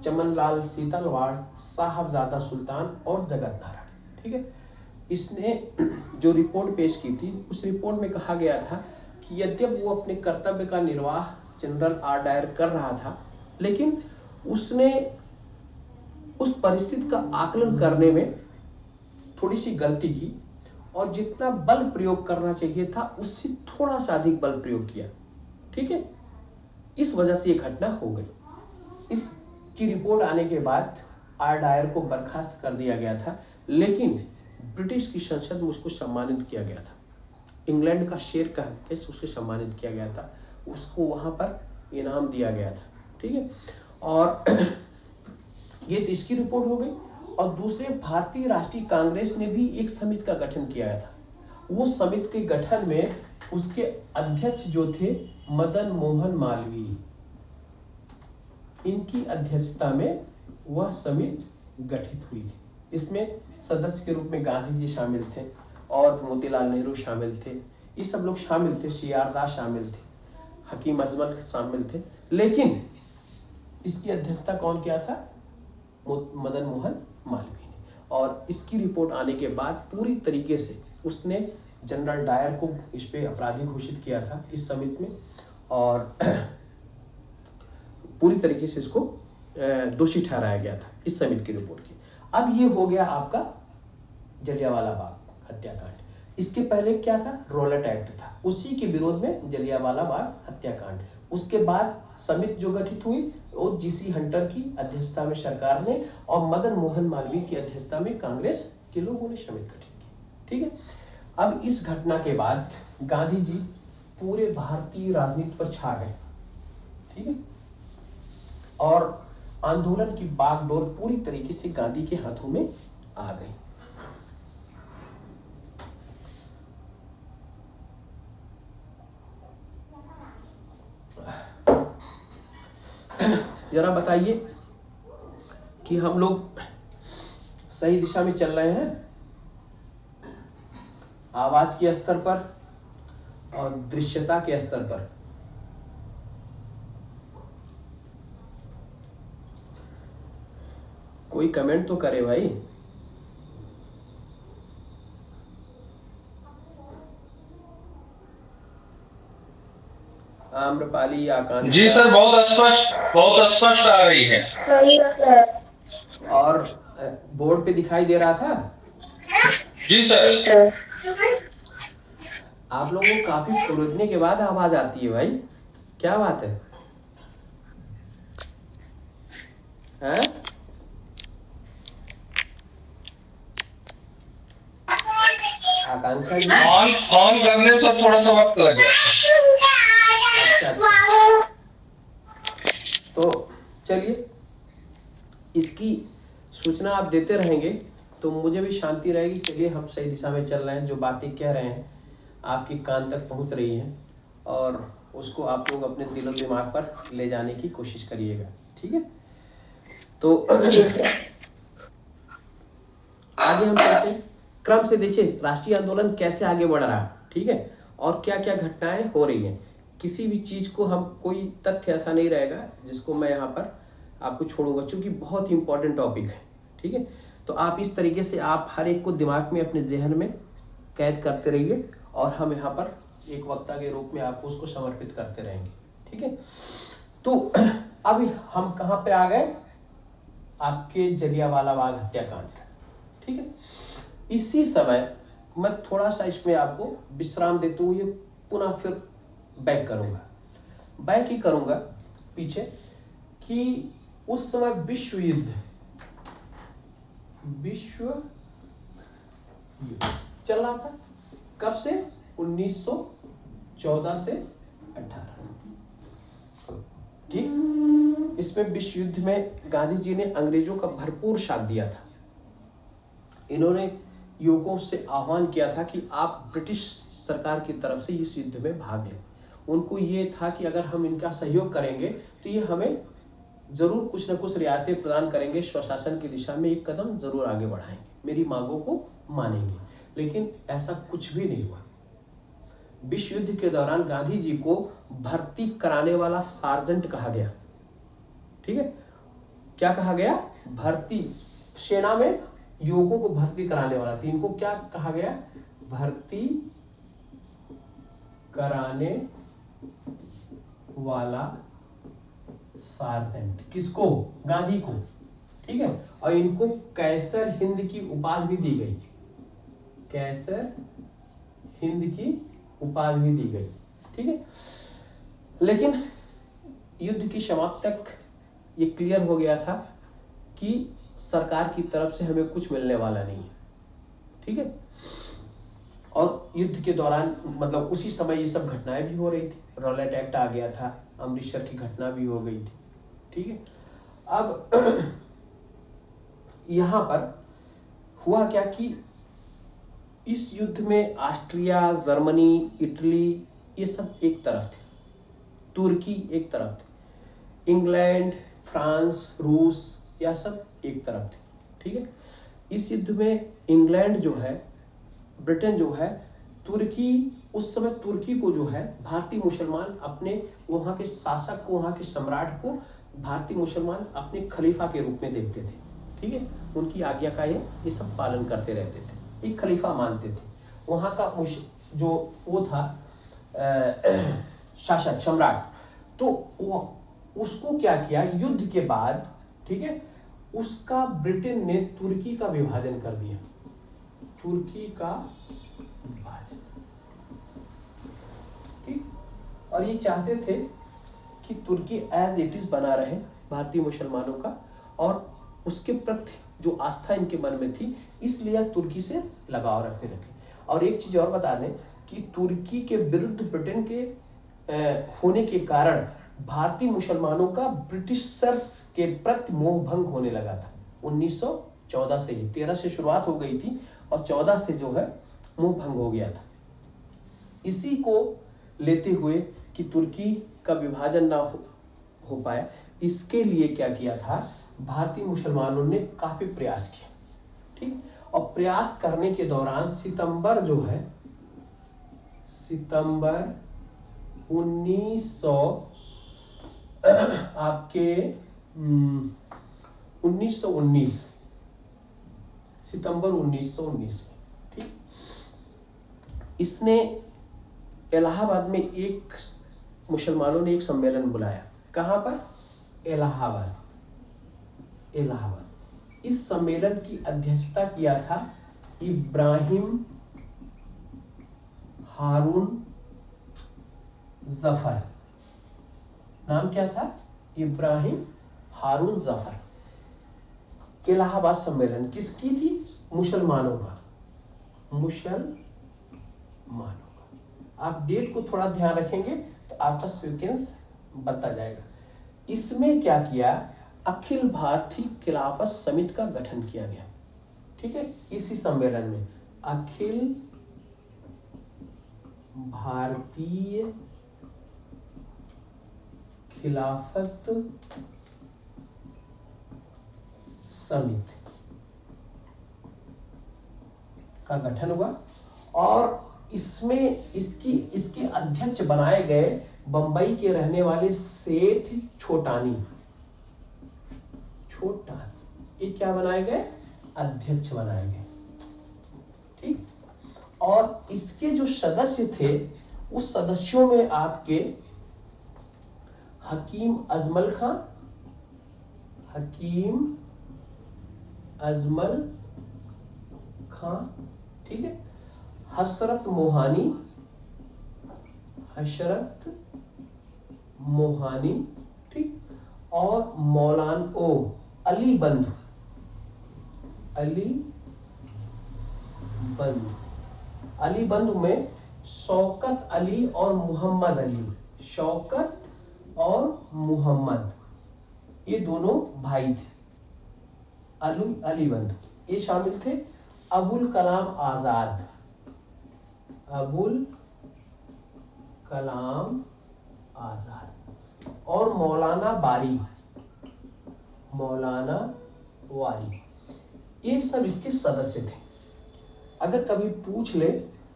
चमनलाल सीतलवाड़, साहबजादा सुल्तान और जगत नारायण। ठीक है, इसने जो रिपोर्ट पेश की थी, उस रिपोर्ट में कहा गया था कि यद्यप वो अपने कर्तव्य का निर्वाह जनरल आर डायर कर रहा था, लेकिन उसने उस परिस्थिति का आकलन करने में थोड़ी सी गलती की और जितना बल प्रयोग करना चाहिए था उससे थोड़ा सा अधिक बल प्रयोग किया। ठीक है, इस वजह से ये घटना हो गई। इसकी रिपोर्ट आने के बाद आर डायर को बर्खास्त कर दिया गया था, लेकिन ब्रिटिश की संसद में उसको सम्मानित किया गया था। इंग्लैंड का शेर कह के उसको सम्मानित किया गया था, उसको वहां पर इनाम दिया गया था। ठीक है, और ये तो इसकी रिपोर्ट हो गई। और दूसरे, भारतीय राष्ट्रीय कांग्रेस ने भी एक समिति का गठन किया गया था। वो समिति के गठन में उसके अध्यक्ष जो थे मदन मोहन मालवीय, इनकी अध्यक्षता में वह समिति गठित हुई थी। इसमें सदस्य के रूप में गांधी जी शामिल थे और मोतीलाल नेहरू शामिल थे, ये सब लोग शामिल थे, सी.आर. दास शामिल थे, हकीम अजमल शामिल थे। लेकिन इसकी अध्यक्षता कौन किया था? मदन मोहन मालवीय ने। और इसकी रिपोर्ट आने के बाद पूरी तरीके से उसने जनरल डायर को इस पे अपराधी घोषित किया था इस समिति में, और पूरी तरीके से इसको दोषी ठहराया गया था इस समिति की रिपोर्ट की। अब ये हो गया आपका जलियांवाला बाग हत्याकांड। इसके पहले क्या था? रॉलेट एक्ट था, उसी के विरोध में जलियांवाला बाग हत्याकांड। उसके बाद समिति जो गठित हुई वो जीसी हंटर की अध्यक्षता में सरकार ने और मदन मोहन मालवीय की अध्यक्षता में कांग्रेस के लोगों ने समिति गठित की। ठीक है, अब इस घटना के बाद गांधी जी पूरे भारतीय राजनीति पर छा गए। ठीक है, और आंदोलन की बागडोर पूरी तरीके से गांधी के हाथों में आ गई। जरा बताइए कि हम लोग सही दिशा में चल रहे हैं आवाज के स्तर पर और दृश्यता के स्तर पर? कोई कमेंट तो करे भाई। आम्रपाली, आकांक्षा जी सर, बहुत स्पष्ट आ रही है। और बोर्ड पे दिखाई दे रहा था? जी सर। आप लोगों को काफी खुरदने के बाद आवाज आती है भाई, क्या बात है? हैं? आकांक्षा जी, ऑन करने में सब थोड़ा सा वक्त लग गया। अच्छा। तो चलिए, इसकी सूचना आप देते रहेंगे तो मुझे भी शांति रहेगी। चलिए, हम सही दिशा में चल रहे हैं, जो बातें कह रहे हैं आपके कान तक पहुंच रही हैं और उसको आप लोग अपने दिलो दिमाग पर ले जाने की कोशिश करिएगा। ठीक है, तो आगे हम चलते हैं क्रम से। देखिए राष्ट्रीय आंदोलन कैसे आगे बढ़ रहा है, ठीक है, और क्या क्या घटनाएं हो रही हैं। किसी भी चीज को हम, कोई तथ्य ऐसा नहीं रहेगा जिसको मैं यहाँ पर आपको छोड़ूंगा, क्योंकि बहुत ही इंपॉर्टेंट टॉपिक है। ठीक है, तो आप इस तरीके से आप हर एक को दिमाग में, अपने जहन में कैद करते रहिए और हम यहाँ पर एक वक्ता के रूप में आपको उसको समर्पित करते रहेंगे। ठीक है, तो अभी हम कहाँ पे आ गए? आपके जलियांवाला बाग हत्याकांड। ठीक है, इसी समय मैं थोड़ा सा इसमें आपको विश्राम देते हुए पुनः फिर बैक करूंगा, बैक ही करूंगा पीछे, कि उस समय विश्व युद्ध चल रहा था। कब से? 1914 से 18। ठीक, इसमें विश्व युद्ध में गांधी जी ने अंग्रेजों का भरपूर साथ दिया था। इन्होंने युवकों से आह्वान किया था कि आप ब्रिटिश सरकार की तरफ से इस युद्ध में भाग लें। उनको ये था कि अगर हम इनका सहयोग करेंगे तो ये हमें जरूर कुछ न कुछ रियायतें प्रदान करेंगे, स्वशासन की दिशा में एक कदम जरूर आगे बढ़ाएंगे, मेरी मांगों को मानेंगे। लेकिन ऐसा कुछ भी नहीं हुआ। विश्व युद्ध के दौरान गांधी जी को भर्ती कराने वाला सार्जेंट कहा गया। ठीक है, क्या कहा गया? भर्ती, सेना में युवकों को भर्ती कराने वाला था। इनको क्या कहा गया? भर्ती कराने वाला सार्जेंट। किसको? गांधी को। ठीक है, और इनको कैसर हिंद की उपाधि भी दी गई। कैसर हिंद की उपाधि भी दी गई। ठीक है, लेकिन युद्ध की समाप्ति तक ये क्लियर हो गया था कि सरकार की तरफ से हमें कुछ मिलने वाला नहीं है। ठीक है, और युद्ध के दौरान मतलब उसी समय ये सब घटनाएं भी हो रही थी। रॉलेट एक्ट आ गया था, अमृतसर की घटना भी हो गई थी। ठीक है, अब यहाँ पर हुआ क्या कि इस युद्ध में ऑस्ट्रिया, जर्मनी, इटली ये सब एक तरफ थे, तुर्की एक तरफ थे, इंग्लैंड, फ्रांस, रूस यह सब एक तरफ थे। ठीक है, इस युद्ध में इंग्लैंड जो है, ब्रिटेन जो है, तुर्की, उस समय तुर्की को जो है भारतीय मुसलमान अपने वहाँ के शासक को, वहाँ के सम्राट को भारतीय मुसलमान अपने खलीफा के रूप में देखते थे। ठीक है, उनकी आज्ञा का ये सब पालन करते रहते थे, एक खलीफा मानते थे। वहाँ का जो वो था शासक, सम्राट, तो वो उसको क्या किया युद्ध के बाद, ठीक है, उसका ब्रिटेन ने तुर्की का विभाजन कर दिया। तुर्की का विभाजन, ठीक, और ये चाहते थे कि तुर्की एज इट इज बना रहे भारतीय मुसलमानों का, और उसके प्रति जो आस्था इनके मन में थी, इसलिए तुर्की से लगाव रखने लगे। और एक चीज और बता दें कि तुर्की के विरुद्ध ब्रिटेन के होने के कारण भारतीय मुसलमानों का ब्रिटिशर्स के प्रति मोह भंग होने लगा था। 1914 से ही, 13 से शुरुआत हो गई थी और 14 से जो है मोह भंग हो गया था। इसी को लेते हुए कि तुर्की का विभाजन ना हो पाए, इसके लिए क्या किया था, भारतीय मुसलमानों ने काफी प्रयास किया। ठीक, और प्रयास करने के दौरान सितंबर जो है, सितंबर 1919, सितंबर 1919 में, ठीक, इसने इलाहाबाद में एक मुसलमानों ने एक सम्मेलन बुलाया। कहां पर? इलाहाबाद। इलाहाबाद। इस सम्मेलन की अध्यक्षता किया था इब्राहिम हारून जफर। नाम क्या था? इब्राहिम हारून जफर। इलाहाबाद सम्मेलन किसकी थी? मुसलमानों का। मुसलमानों का। आप डेट को थोड़ा ध्यान रखेंगे तो आपका सीक्वेंस बनता जाएगा। इसमें क्या किया, अखिल भारतीय खिलाफत समिति का गठन किया गया। ठीक है, इसी सम्मेलन में अखिल भारतीय खिलाफत समिति का गठन हुआ, और इसमें इसके अध्यक्ष बनाए गए बंबई के रहने वाले सेठ छोटानी। ये क्या बनाए गए? अध्यक्ष बनाए गए। ठीक, और इसके जो सदस्य थे, उस सदस्यों में आपके हकीम अजमल खां, ठीक है, हसरत मोहानी, ठीक, और मौलाना अली बंधु में शौकत अली और मोहम्मद अली। शौकत और मोहम्मद, ये दोनों भाई थे। अली बंधु, ये शामिल थे अबुल कलाम आजाद और मौलाना वारी, ये सब इसके सदस्य थे। अगर कभी पूछ ले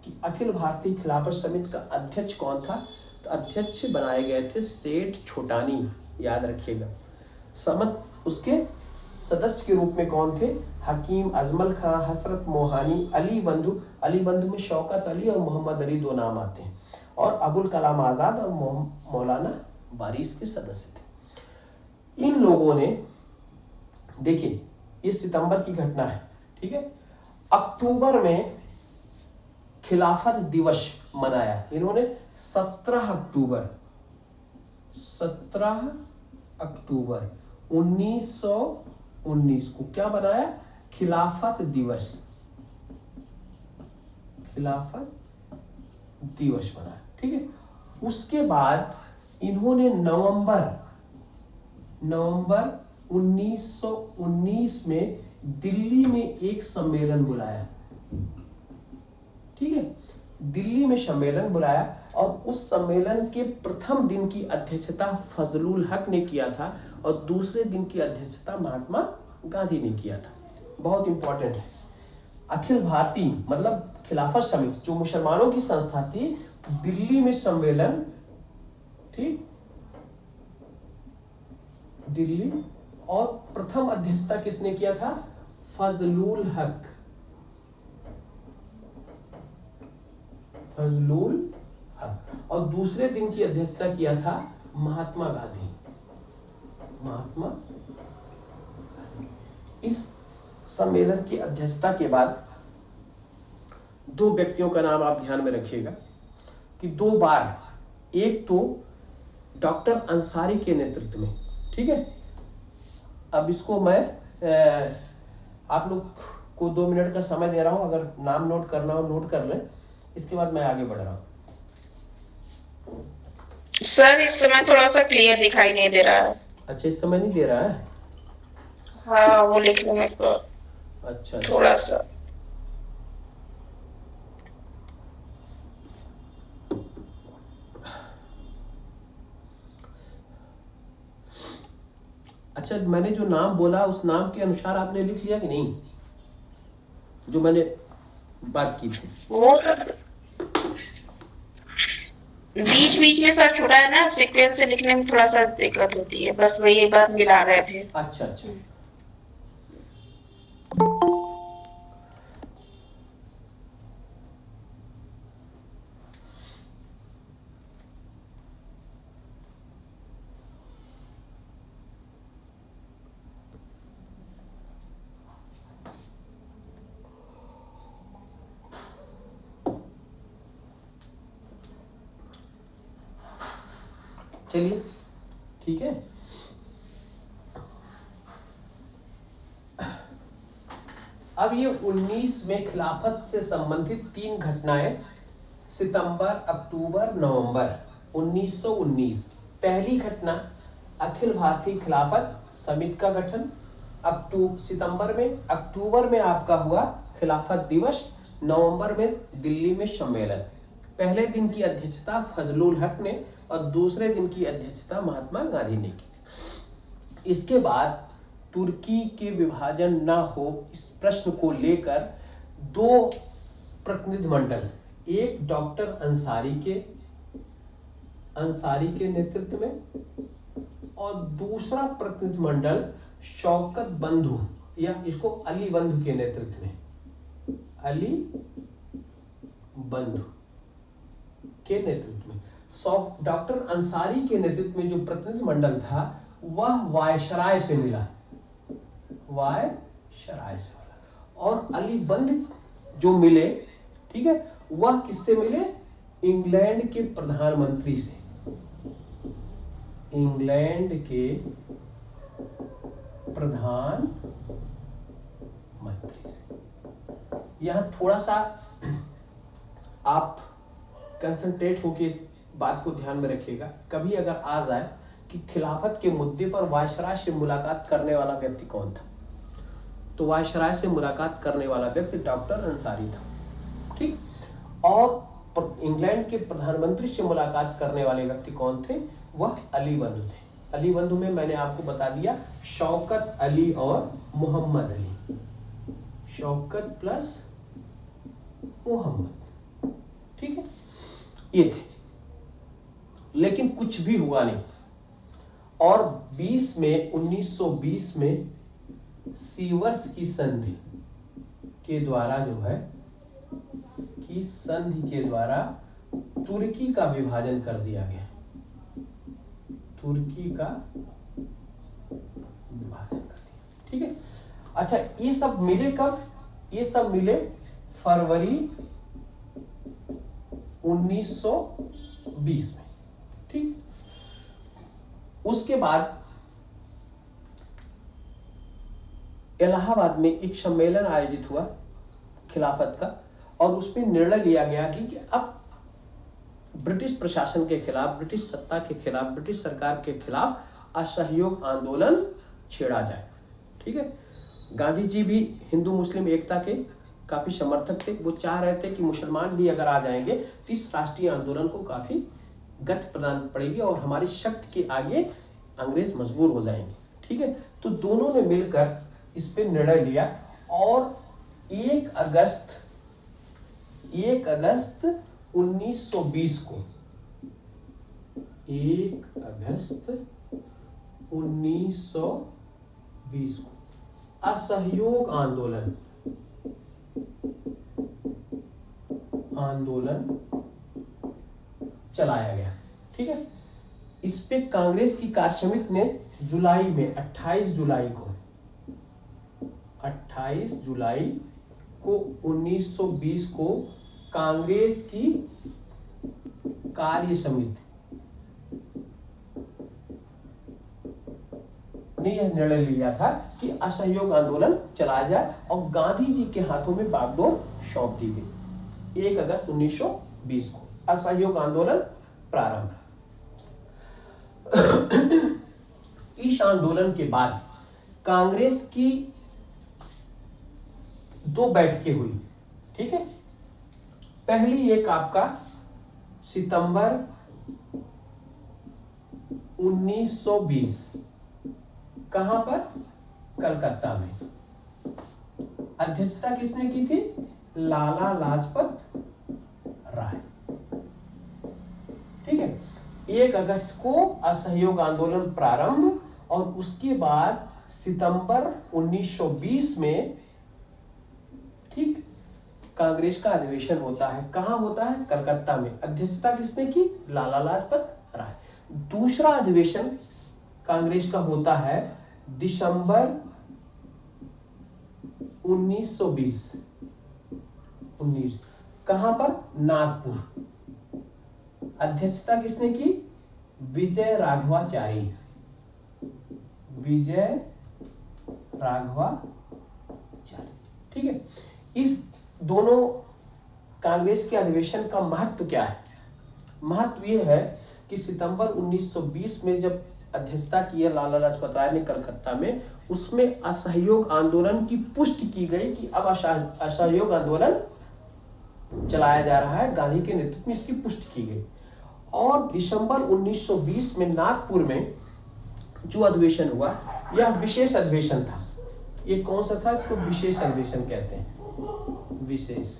कि अखिल भारतीय खिलाफत समिति का अध्यक्ष कौन था, तो अध्यक्ष बनाए गए थे सेठ छोटानी, याद रखिएगा। समत उसके सदस्य के रूप में कौन थे? हकीम अजमल खां, हसरत मोहानी, अली बंधु। अली बंधु में शौकत अली और मोहम्मद अली दो नाम आते हैं। और अबुल कलाम आजाद और मौलाना वारिस के सदस्य थे। इन लोगों ने, देखिए ये सितंबर की घटना है, ठीक है। अक्टूबर में खिलाफत दिवस मनाया इन्होंने 17 अक्टूबर 1919 को क्या बनाया? खिलाफत दिवस बनाया, ठीक है। उसके बाद इन्होंने नवंबर 1919 में दिल्ली में एक सम्मेलन बुलाया, ठीक है। दिल्ली में सम्मेलन बुलाया और उस सम्मेलन के प्रथम दिन की अध्यक्षता फजलुल हक ने किया था और दूसरे दिन की अध्यक्षता महात्मा गांधी ने किया था। बहुत इंपॉर्टेंट है। अखिल भारतीय मतलब खिलाफत समिति जो मुसलमानों की संस्था थी, दिल्ली में सम्मेलन, ठीक, दिल्ली, और प्रथम अध्यक्षता किसने किया था? फजलुल हक। और दूसरे दिन की अध्यक्षता किया था महात्मा गांधी। इस सम्मेलन की अध्यक्षता के बाद दो व्यक्तियों का नाम आप ध्यान में रखिएगा कि 2 बार, एक तो डॉक्टर अंसारी के नेतृत्व में, ठीक है। अब इसको मैं आप लोग को 2 मिनट का समय दे रहा हूं, अगर नाम नोट करना हो नोट कर लें, इसके बाद मैं आगे बढ़ रहा हूं। सर इस समय थोड़ा सा क्लियर दिखाई नहीं दे रहा है। अच्छा, इस समय नहीं दे रहा है? हाँ, वो लिखने में अच्छा थोड़ा सा। अच्छा, मैंने जो नाम बोला उस नाम के अनुसार आपने लिख लिया कि नहीं, जो मैंने बात की थी? वो बीच बीच में सर छुड़ा है ना, सीक्वेंस से लिखने में थोड़ा सा दिक्कत होती है, बस वही एक बार मिला रहे थे। अच्छा अच्छा। चलिए ठीक है। अब ये 19 में खिलाफत से संबंधित 3 घटनाएं, सितंबर, अक्टूबर, नवंबर 1919। पहली घटना अखिल भारतीय खिलाफत समिति का गठन सितंबर में, अक्टूबर में आपका हुआ खिलाफत दिवस, नवंबर में दिल्ली में सम्मेलन। पहले दिन की अध्यक्षता फजलुल हक ने और दूसरे दिन की अध्यक्षता महात्मा गांधी ने की। इसके बाद तुर्की के विभाजन न हो इस प्रश्न को लेकर 2 प्रतिनिधिमंडल, एक डॉक्टर अंसारी के नेतृत्व में और दूसरा प्रतिनिधिमंडल शौकत बंधु या इसको अली बंधु के नेतृत्व में, अली बंधु के नेतृत्व में। डॉक्टर अंसारी के नेतृत्व में जो प्रतिनिधिमंडल था वह वायसराय से मिला, और अली बंधु जो मिले, ठीक है, वह किससे मिले? इंग्लैंड के प्रधानमंत्री से, इंग्लैंड के प्रधानमंत्री से। यहां थोड़ा सा आप कंसंट्रेट होकर इस बात को ध्यान में रखिएगा। कभी अगर आ जाए कि खिलाफत के मुद्दे पर वायसराय से मुलाकात करने वाला व्यक्ति कौन था, तो वायसराय से मुलाकात करने वाला व्यक्ति डॉक्टर अंसारी था, ठीक। और इंग्लैंड के प्रधानमंत्री से मुलाकात करने वाले व्यक्ति कौन थे? वह अली बंधु थे। अली बंधु में मैंने आपको बता दिया शौकत अली और मोहम्मद अली, शौकत प्लस मोहम्मद, ठीक है, ये थे। लेकिन कुछ भी हुआ नहीं और 1920 में सीवर्स की संधि के द्वारा जो है कि संधि के द्वारा तुर्की का विभाजन कर दिया गया। तुर्की का विभाजन कर दिया। ठीक है। अच्छा, ये सब मिले कब? ये सब मिले फरवरी 1920 में। ठीक। उसके बाद इलाहाबाद में एक सम्मेलन आयोजित हुआ खिलाफत का, और उसमें निर्णय लिया गया कि अब ब्रिटिश प्रशासन के खिलाफ, ब्रिटिश सत्ता के खिलाफ, ब्रिटिश सरकार के खिलाफ असहयोग आंदोलन छेड़ा जाए। ठीक है। गांधी जी भी हिंदू मुस्लिम एकता के काफी समर्थक थे। वो चाह रहे थे कि मुसलमान भी अगर आ जाएंगे तो इस राष्ट्रीय आंदोलन को काफी गति प्रदान पड़ेगी और हमारी शक्ति के आगे अंग्रेज मजबूर हो जाएंगे। ठीक है। तो दोनों ने मिलकर इस पे निर्णय लिया और 1 अगस्त 1920 को 1 अगस्त 1920 को असहयोग आंदोलन चलाया गया। ठीक है। इस पे कांग्रेस की कार्यसमिति ने जुलाई में 28 जुलाई को 1920 को कांग्रेस की कार्य समिति ने यह निर्णय लिया था कि असहयोग आंदोलन चलाया जाए और गांधी जी के हाथों में बागडोर सौंप दी गई। 1 अगस्त 1920 को असहयोग आंदोलन प्रारंभ। इस आंदोलन के बाद कांग्रेस की 2 बैठकें हुई। ठीक है। पहली एक आपका सितंबर 1920, कहां पर? कलकत्ता में। अध्यक्षता किसने की थी? लाला लाजपत राय। ठीक है। 1 अगस्त को असहयोग आंदोलन प्रारंभ और उसके बाद सितंबर 1920 में ठीक कांग्रेस का अधिवेशन होता है। कहां होता है? कलकत्ता में। अध्यक्षता किसने की? लाला लाजपत राय। दूसरा अधिवेशन कांग्रेस का होता है दिसंबर 1920। कहां पर? नागपुर। अध्यक्षता किसने की? विजय राघवाचारी। ठीक है। इस दोनों कांग्रेस के अधिवेशन का महत्व क्या है? महत्व यह है कि सितंबर 1920 में जब अध्यक्षता की है लाला लाजपत राय ने कलकत्ता में, उसमें असहयोग आंदोलन की पुष्टि की गई कि अब असहयोग आंदोलन चलाया जा रहा है। गांधी के नेतृत्व में इसकी पुष्टि की गई। और दिसंबर 1920 में नागपुर में जो अधिवेशन हुआ, यह विशेष अधिवेशन था। ये कौन सा था? इसको विशेष अधिवेशन कहते हैं। विशेष।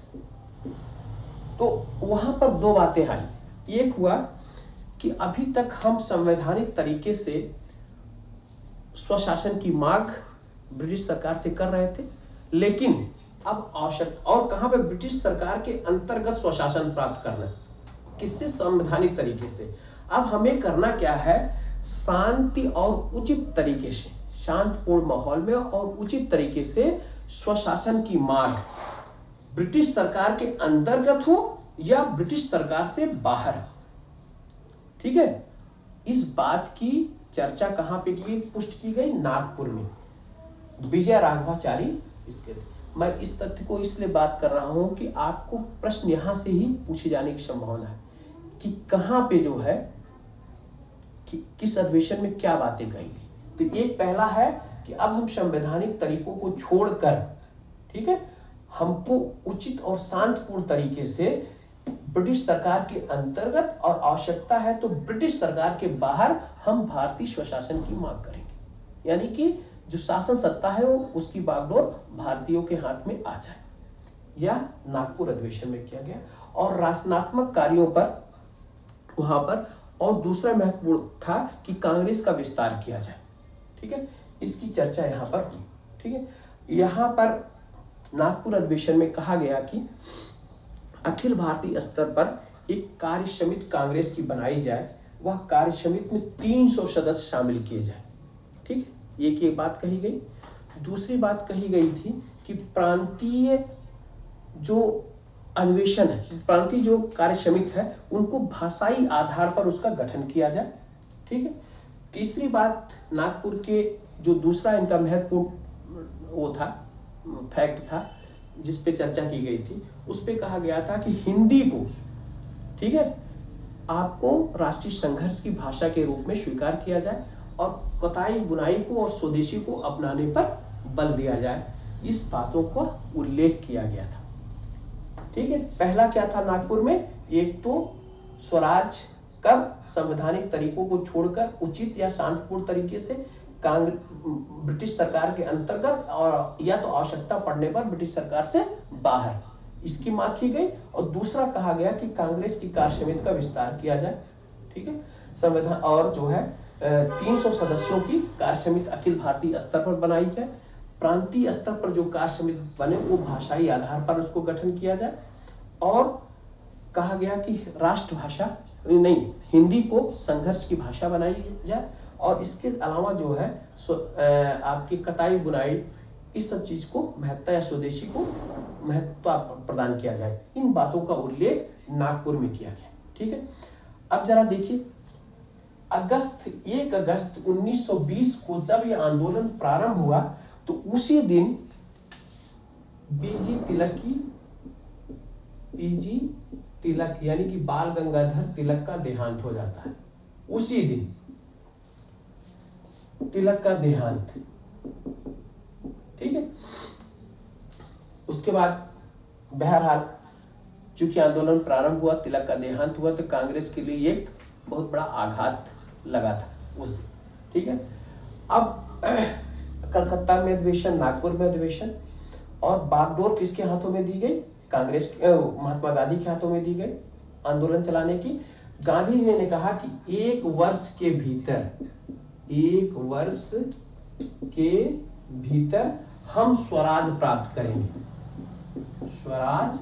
तो वहां पर 2 बातें आई। एक हुआ कि अभी तक हम संवैधानिक तरीके से स्वशासन की मांग ब्रिटिश सरकार से कर रहे थे, लेकिन अब आवश्यक और कहां पे? ब्रिटिश सरकार के अंतर्गत स्वशासन प्राप्त करना। किससे? संवैधानिक तरीके से। अब हमें करना क्या है? शांति और उचित तरीके से, शांतिपूर्ण माहौल में और उचित तरीके से स्वशासन की मांग ब्रिटिश सरकार के अंतर्गत हो या ब्रिटिश सरकार से बाहर। ठीक है। इस बात की चर्चा कहां पे की? पुष्टि की गई नागपुर में। विजय राघवाचारी इसके थे। मैं इस तथ्य को इसलिए बात कर रहा हूं कि आपको प्रश्न यहां से ही पूछे जाने की संभावना है कि कहां पे जो है कि किस अधिवेशन में क्या बातें कही गई। तो एक पहला है कि अब हम संवैधानिक तरीकों को छोड़कर, ठीक है, हमको उचित और शांतिपूर्ण तरीके से ब्रिटिश सरकार के अंतर्गत और आवश्यकता है तो ब्रिटिश सरकार के बाहर हम भारतीय स्वशासन की मांग करेंगे। यानी कि जो शासन सत्ता है वो उसकी बागडोर भारतीयों के हाथ में आ जाए। यह नागपुर अधिवेशन में किया गया और रचनात्मक कार्यों पर वहां पर। और दूसरा महत्वपूर्ण था कि कांग्रेस का विस्तार किया जाए। ठीक है, इसकी चर्चा यहां पर हुई। ठीक है। यहाँ पर नागपुर अधिवेशन में कहा गया कि अखिल भारतीय स्तर पर एक कार्य समिति कांग्रेस की बनाई जाए, वह कार्य समिति में 300 सदस्य शामिल किए जाए। ठीक है, एक ये बात कही गई। दूसरी बात कही गई थी कि प्रांतीय जो अधिवेशन है, प्रांतीय जो कार्य समिति है, उनको भाषाई आधार पर उसका गठन किया जाए। ठीक है। तीसरी बात, नागपुर के जो दूसरा इनका महत्वपूर्ण वो था, फैक्ट था जिस पे चर्चा की गई थी, उस पे कहा गया था कि हिंदी को, ठीक है, आपको राष्ट्रीय संघर्ष की भाषा के रूप में स्वीकार किया जाए और कताई बुनाई को और स्वदेशी को अपनाने पर बल दिया जाए। इस बातों का उल्लेख किया गया था। ठीक है। पहला क्या था नागपुर में, एक तो स्वराज कब संवैधानिक तरीकों को छोड़कर उचित या शांतिपूर्ण तरीके से ब्रिटिश सरकार के अंतर्गत और या तो आवश्यकता पड़ने पर ब्रिटिश सरकार से बाहर, इसकी मांग की गई। और दूसरा कहा गया कि कांग्रेस की कार्य समिति का विस्तार किया जाए। ठीक है। संविधान और जो है 300 सदस्यों की कार्य समिति अखिल भारतीय स्तर पर बनाई जाए। प्रांतीय स्तर पर जो कार्य समिति बने वो भाषाई आधार पर उसको गठन किया जाए। और कहा गया कि राष्ट्रभाषा नहीं, हिंदी को संघर्ष की भाषा बनाई जाए। और इसके अलावा जो है आपकी कताई बुनाई, इस सब चीज को महत्ता या स्वदेशी को महत्व प्रदान किया जाए। इन बातों का उल्लेख नागपुर में किया गया। ठीक है। अब जरा देखिए, 1 अगस्त 1920 को जब यह आंदोलन प्रारंभ हुआ तो उसी दिन बीजी तिलक यानी कि बाल गंगाधर तिलक का देहांत हो जाता है। उसी दिन तिलक का देहांत। ठीक है। उसके बाद बहरहाल चूंकि आंदोलन प्रारंभ हुआ, तिलक का देहांत हुआ, तो कांग्रेस के लिए एक बहुत बड़ा आघात लगा था उस दिन। ठीक है। अब कलकत्ता में अधिवेशन, नागपुर में अधिवेशन, और बागडोर किसके हाथों में दी गई? कांग्रेस महात्मा गांधी के हाथों में दी गई आंदोलन चलाने की। गांधी जी ने कहा कि 1 वर्ष के भीतर हम स्वराज प्राप्त करेंगे। स्वराज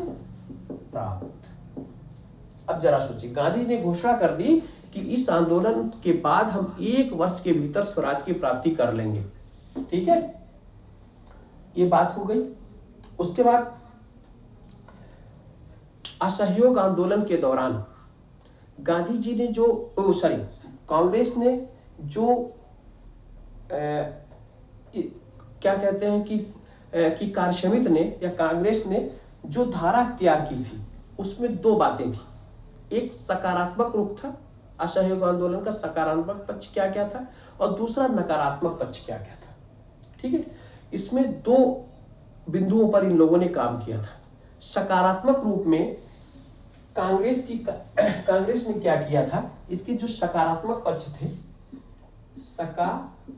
प्राप्त। अब जरा सोचिए, गांधी ने घोषणा कर दी कि इस आंदोलन के बाद हम 1 वर्ष के भीतर स्वराज की प्राप्ति कर लेंगे। ठीक है, ये बात हो गई। उसके बाद असहयोग आंदोलन के दौरान गांधी जी ने कांग्रेस ने जो क्या कहते हैं कि कार्य समिति ने या कांग्रेस ने जो धारा तैयार की थी उसमें 2 बातें थी। एक सकारात्मक रुख था, असहयोग आंदोलन का सकारात्मक पक्ष क्या क्या था, और दूसरा नकारात्मक पक्ष क्या क्या था। ठीक है। इसमें 2 बिंदुओं पर इन लोगों ने काम किया था। सकारात्मक रूप में कांग्रेस ने क्या किया था, इसके जो सकारात्मक पक्ष थे, सकारात्मक,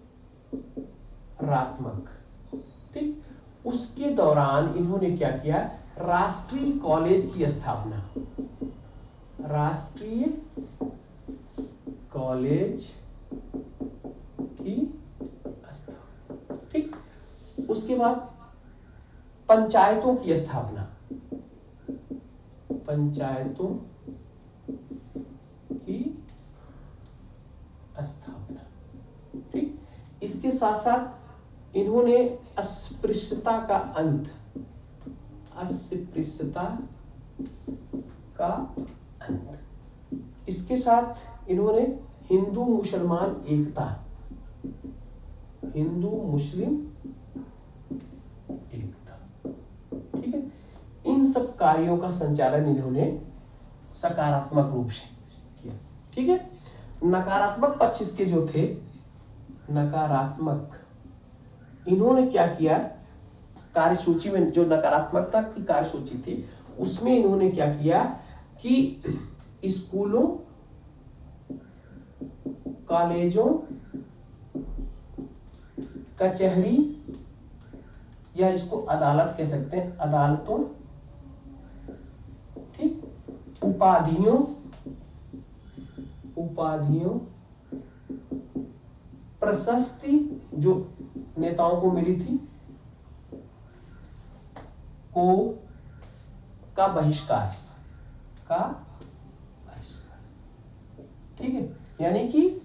ठीक, उसके दौरान इन्होंने क्या किया, राष्ट्रीय कॉलेज की स्थापना, राष्ट्रीय कॉलेज की स्थापना। ठीक। उसके बाद पंचायतों की स्थापना, पंचायतों की स्थापना। ठीक। इसके साथ साथ इन्होंने अस्पृश्यता का अंत, अस्पृश्यता का अंत, इसके साथ इन्होंने हिंदू मुसलमान एकता, हिंदू मुस्लिम एकता। ठीक है। इन सब कार्यों का संचालन इन्होंने सकारात्मक रूप से किया। ठीक है। नकारात्मक पक्ष इसके जो थे, नकारात्मक, इन्होंने क्या किया, कार्यसूची में जो नकारात्मकता की कार्यसूची थी उसमें इन्होंने क्या किया कि स्कूलों, कॉलेजों, कचहरी, या इसको अदालत कह सकते हैं, अदालतों, ठीक, उपाधियों, प्रशस्ति जो नेताओं को मिली थी, का बहिष्कार ठीक है, यानी कि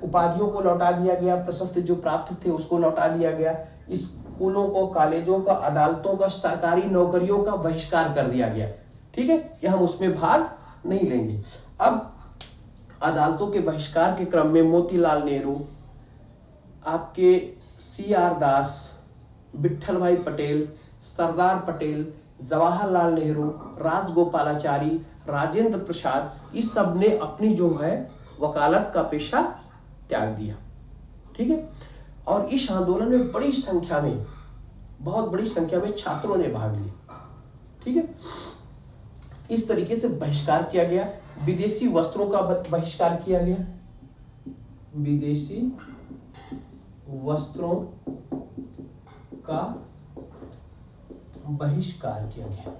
उपाधियों को लौटा दिया गया, प्रशस्ति जो प्राप्त थे उसको लौटा दिया गया, स्कूलों को, कॉलेजों का, अदालतों का, सरकारी नौकरियों का बहिष्कार कर दिया गया। ठीक है, कि हम उसमें भाग नहीं लेंगे। अब अदालतों के बहिष्कार के क्रम में मोतीलाल नेहरू, आपके CR दास, विट्ठल भाई पटेल, सरदार पटेल, जवाहरलाल नेहरू, राजगोपालाचारी, राजेंद्र प्रसाद, इस सब ने अपनी जो है वकालत का पेशा त्याग दिया। ठीक है, और इस आंदोलन में बड़ी संख्या में, बहुत बड़ी संख्या में छात्रों ने भाग लिया। ठीक है, इस तरीके से बहिष्कार किया गया। विदेशी वस्त्रों का बहिष्कार किया गया, विदेशी वस्त्रों का बहिष्कार किया गया।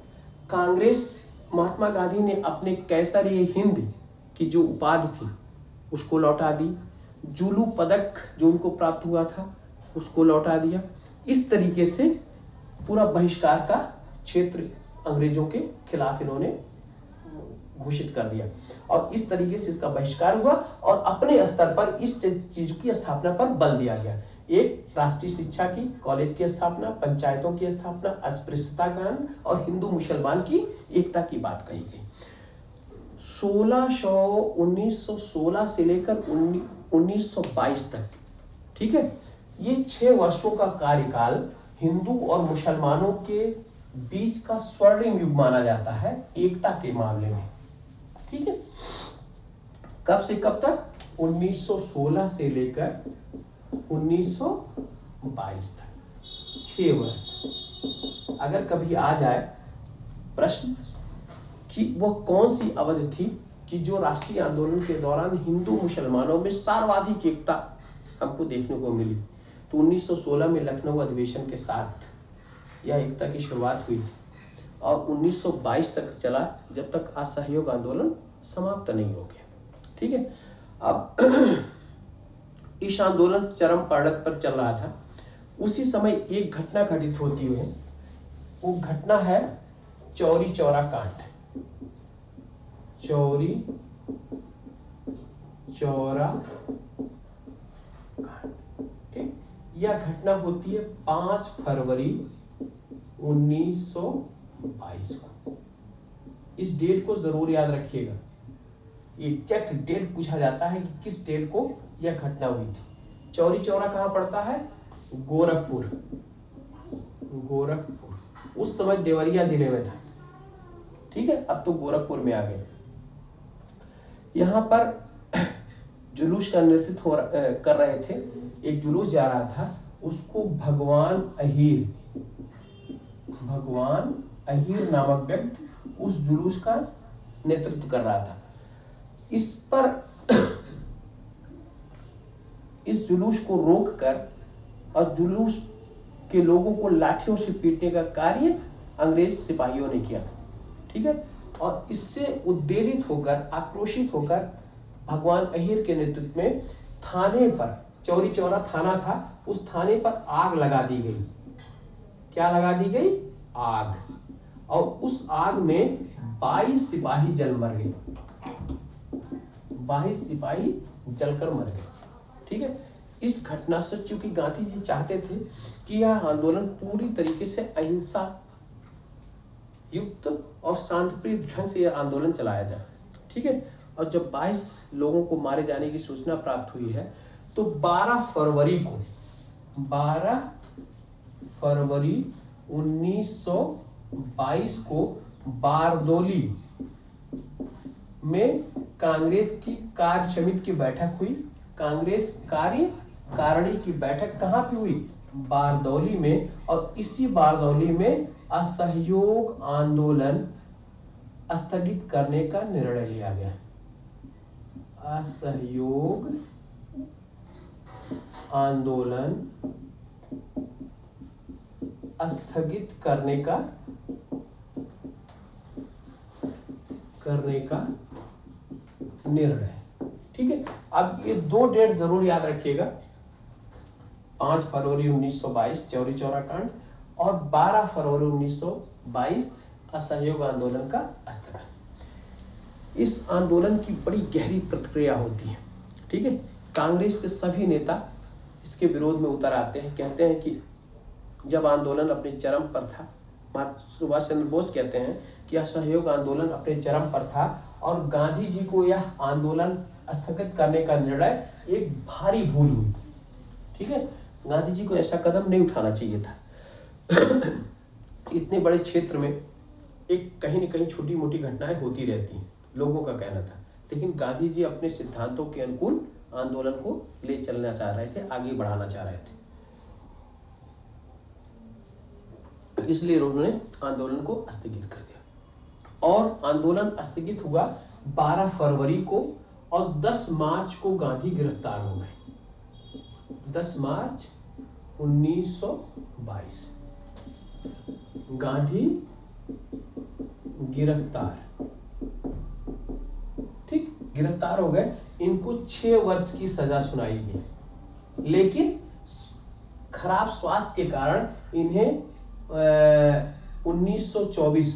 कांग्रेस, महात्मा गांधी ने अपने कैसर-ए-हिंद की जो उपाधि थी उसको लौटा दी, जुलू पदक जो उनको प्राप्त हुआ था उसको लौटा दिया। इस तरीके से पूरा बहिष्कार का क्षेत्र अंग्रेजों के खिलाफ इन्होंने घोषित कर दिया, और इस तरीके से इसका बहिष्कार हुआ और अपने स्तर पर इस चीज की स्थापना पर बल दिया गया। एक, राष्ट्रीय शिक्षा की, कॉलेज की स्थापना, पंचायतों की स्थापना, अस्पृश्यता का अंत और हिंदू मुसलमान की एकता की बात कही गई। 1916 से लेकर 1922 तक, ठीक है, ये 6 वर्षों का कार्यकाल हिंदू और मुसलमानों के बीच का स्वर्णिम युग माना जाता है एकता के मामले में। ठीक है, कब से कब तक? 1916 से लेकर 1922 तक, 6 वर्ष। अगर कभी आ जाए प्रश्न कि वो कौन सी अवधि थी कि जो राष्ट्रीय आंदोलन के दौरान हिंदू मुसलमानों में सर्वाधिक एकता हमको देखने को मिली, तो 1916 में लखनऊ अधिवेशन के साथ यह एकता की शुरुआत हुई थी और 1922 तक चला, जब तक असहयोग आंदोलन समाप्त नहीं हो गया। ठीक है, अब इस आंदोलन चरम पड़ाव पर चल रहा था। उसी समय एक घटना घटित होती है, वो घटना है चौरी चौरा कांड। चौरी चौरा कांड, ठीक, यह घटना होती है 5 फरवरी 1922 को। इस डेट को जरूर याद रखिएगा, एग्जैक्ट डेट पूछा जाता है कि किस डेट को यह घटना हुई थी। चौरी चौरा कहां पड़ता है? गोरखपुर। गोरखपुर उस समय देवरिया जिले में था। ठीक है, अब तो गोरखपुर में आ गए। यहां पर जुलूस का नेतृत्व कर रहे थे, एक जुलूस जा रहा था, उसको भगवान अहीर नामक व्यक्ति उस जुलूस का नेतृत्व कर रहा था। इस जुलूस को रोककर और जुलूस के लोगों को लाठियों से पीटने का कार्य अंग्रेज सिपाहियों ने किया था। ठीक है, और इससे उद्वेलित होकर, आक्रोशित होकर भगवान अहीर के नेतृत्व में थाने पर, चौरी चौरा थाना था, उस थाने पर आग लगा दी गई। क्या लगा दी गई? आग। और उस आग में 22 सिपाही जल मर गए। 22 सिपाही जलकर मर गए। ठीक है, इस घटना से चूंकि गांधी जी चाहते थे कि यह आंदोलन पूरी तरीके से अहिंसा युक्त और शांतिप्रिय ढंग से यह आंदोलन चलाया जाए। ठीक है, और जब 22 लोगों को मारे जाने की सूचना प्राप्त हुई है, तो 12 फरवरी 1922 को बारदौली में कांग्रेस की कार्य समिति की बैठक हुई। कांग्रेस कार्यकारिणी की बैठक कहां पे हुई? बारदौली में। और इसी बारदौली में असहयोग आंदोलन स्थगित करने का निर्णय लिया गया। असहयोग आंदोलन स्थगित करने का निर्णय। ठीक है, अब ये 2 डेट जरूर याद रखिएगा, 5 फरवरी 1922 चौरी चौरा कांड और 12 फरवरी 1922 असहयोग आंदोलन का स्थगन। इस आंदोलन की बड़ी गहरी प्रतिक्रिया होती है, ठीक है। कांग्रेस के सभी नेता इसके विरोध में उतर आते हैं, कहते हैं कि जब आंदोलन अपने चरम पर था, सुभाष चंद्र बोस कहते हैं कि असहयोग आंदोलन अपने चरम पर था और गांधी जी को यह आंदोलन स्थगित करने का निर्णय एक भारी भूल हुई, ठीक है। गांधी जी को ऐसा कदम नहीं उठाना चाहिए था। इतने बड़े क्षेत्र में एक कहीं न कहीं छोटी मोटी घटनाएं होती रहती हैं, लोगों का कहना था, लेकिन गांधी जी अपने सिद्धांतों के अनुकूल आंदोलन को ले चलना चाह रहे थे, आगे बढ़ाना चाह रहे थे, इसलिए उन्होंने आंदोलन को स्थगित कर दिया। और आंदोलन स्थगित हुआ 12 फरवरी को और 10 मार्च को गांधी गिरफ्तार हो गए। 10 मार्च 1922 गांधी गिरफ्तार, ठीक, गिरफ्तार हो गए। इनको 6 वर्ष की सजा सुनाई गई, लेकिन खराब स्वास्थ्य के कारण इन्हें 1924,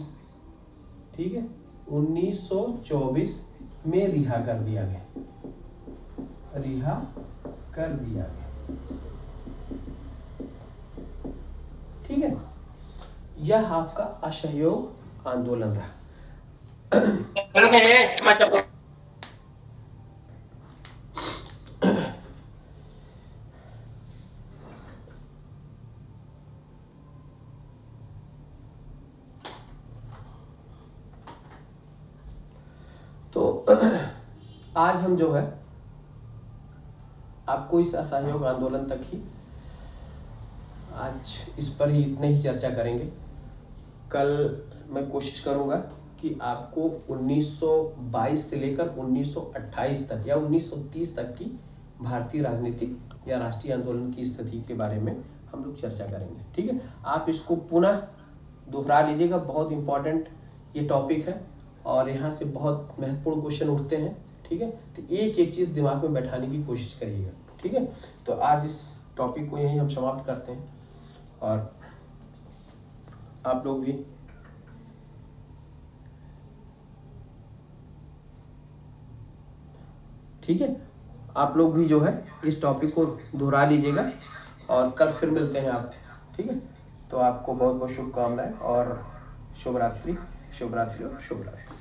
ठीक है, 1924 में रिहा कर दिया गया, रिहा कर दिया गया, ठीक है। यह आपका असहयोग आंदोलन रहा। तो आज हम जो है आपको इस असहयोग आंदोलन तक ही, आज इस पर ही इतने ही चर्चा करेंगे। कल मैं कोशिश करूंगा कि आपको 1922 से लेकर 1928 तक या 1930 तक की भारतीय राजनीतिक या राष्ट्रीय आंदोलन की स्थिति के बारे में हम लोग चर्चा करेंगे, ठीक है। आप इसको पुनः दोहरा लीजिएगा, बहुत इंपॉर्टेंट ये टॉपिक है और यहाँ से बहुत महत्वपूर्ण क्वेश्चन उठते हैं, ठीक है। तो एक एक चीज दिमाग में बैठाने की कोशिश करिएगा, ठीक है। तो आज इस टॉपिक को यहीं हम समाप्त करते हैं और आप लोग भी ठीक है, आप लोग भी जो है इस टॉपिक को दोहरा लीजिएगा और कल फिर मिलते हैं आप, ठीक है। तो आपको बहुत बहुत शुभकामनाएं और शुभ रात्रि, शुभ रात्रि और शुभ रात्रि।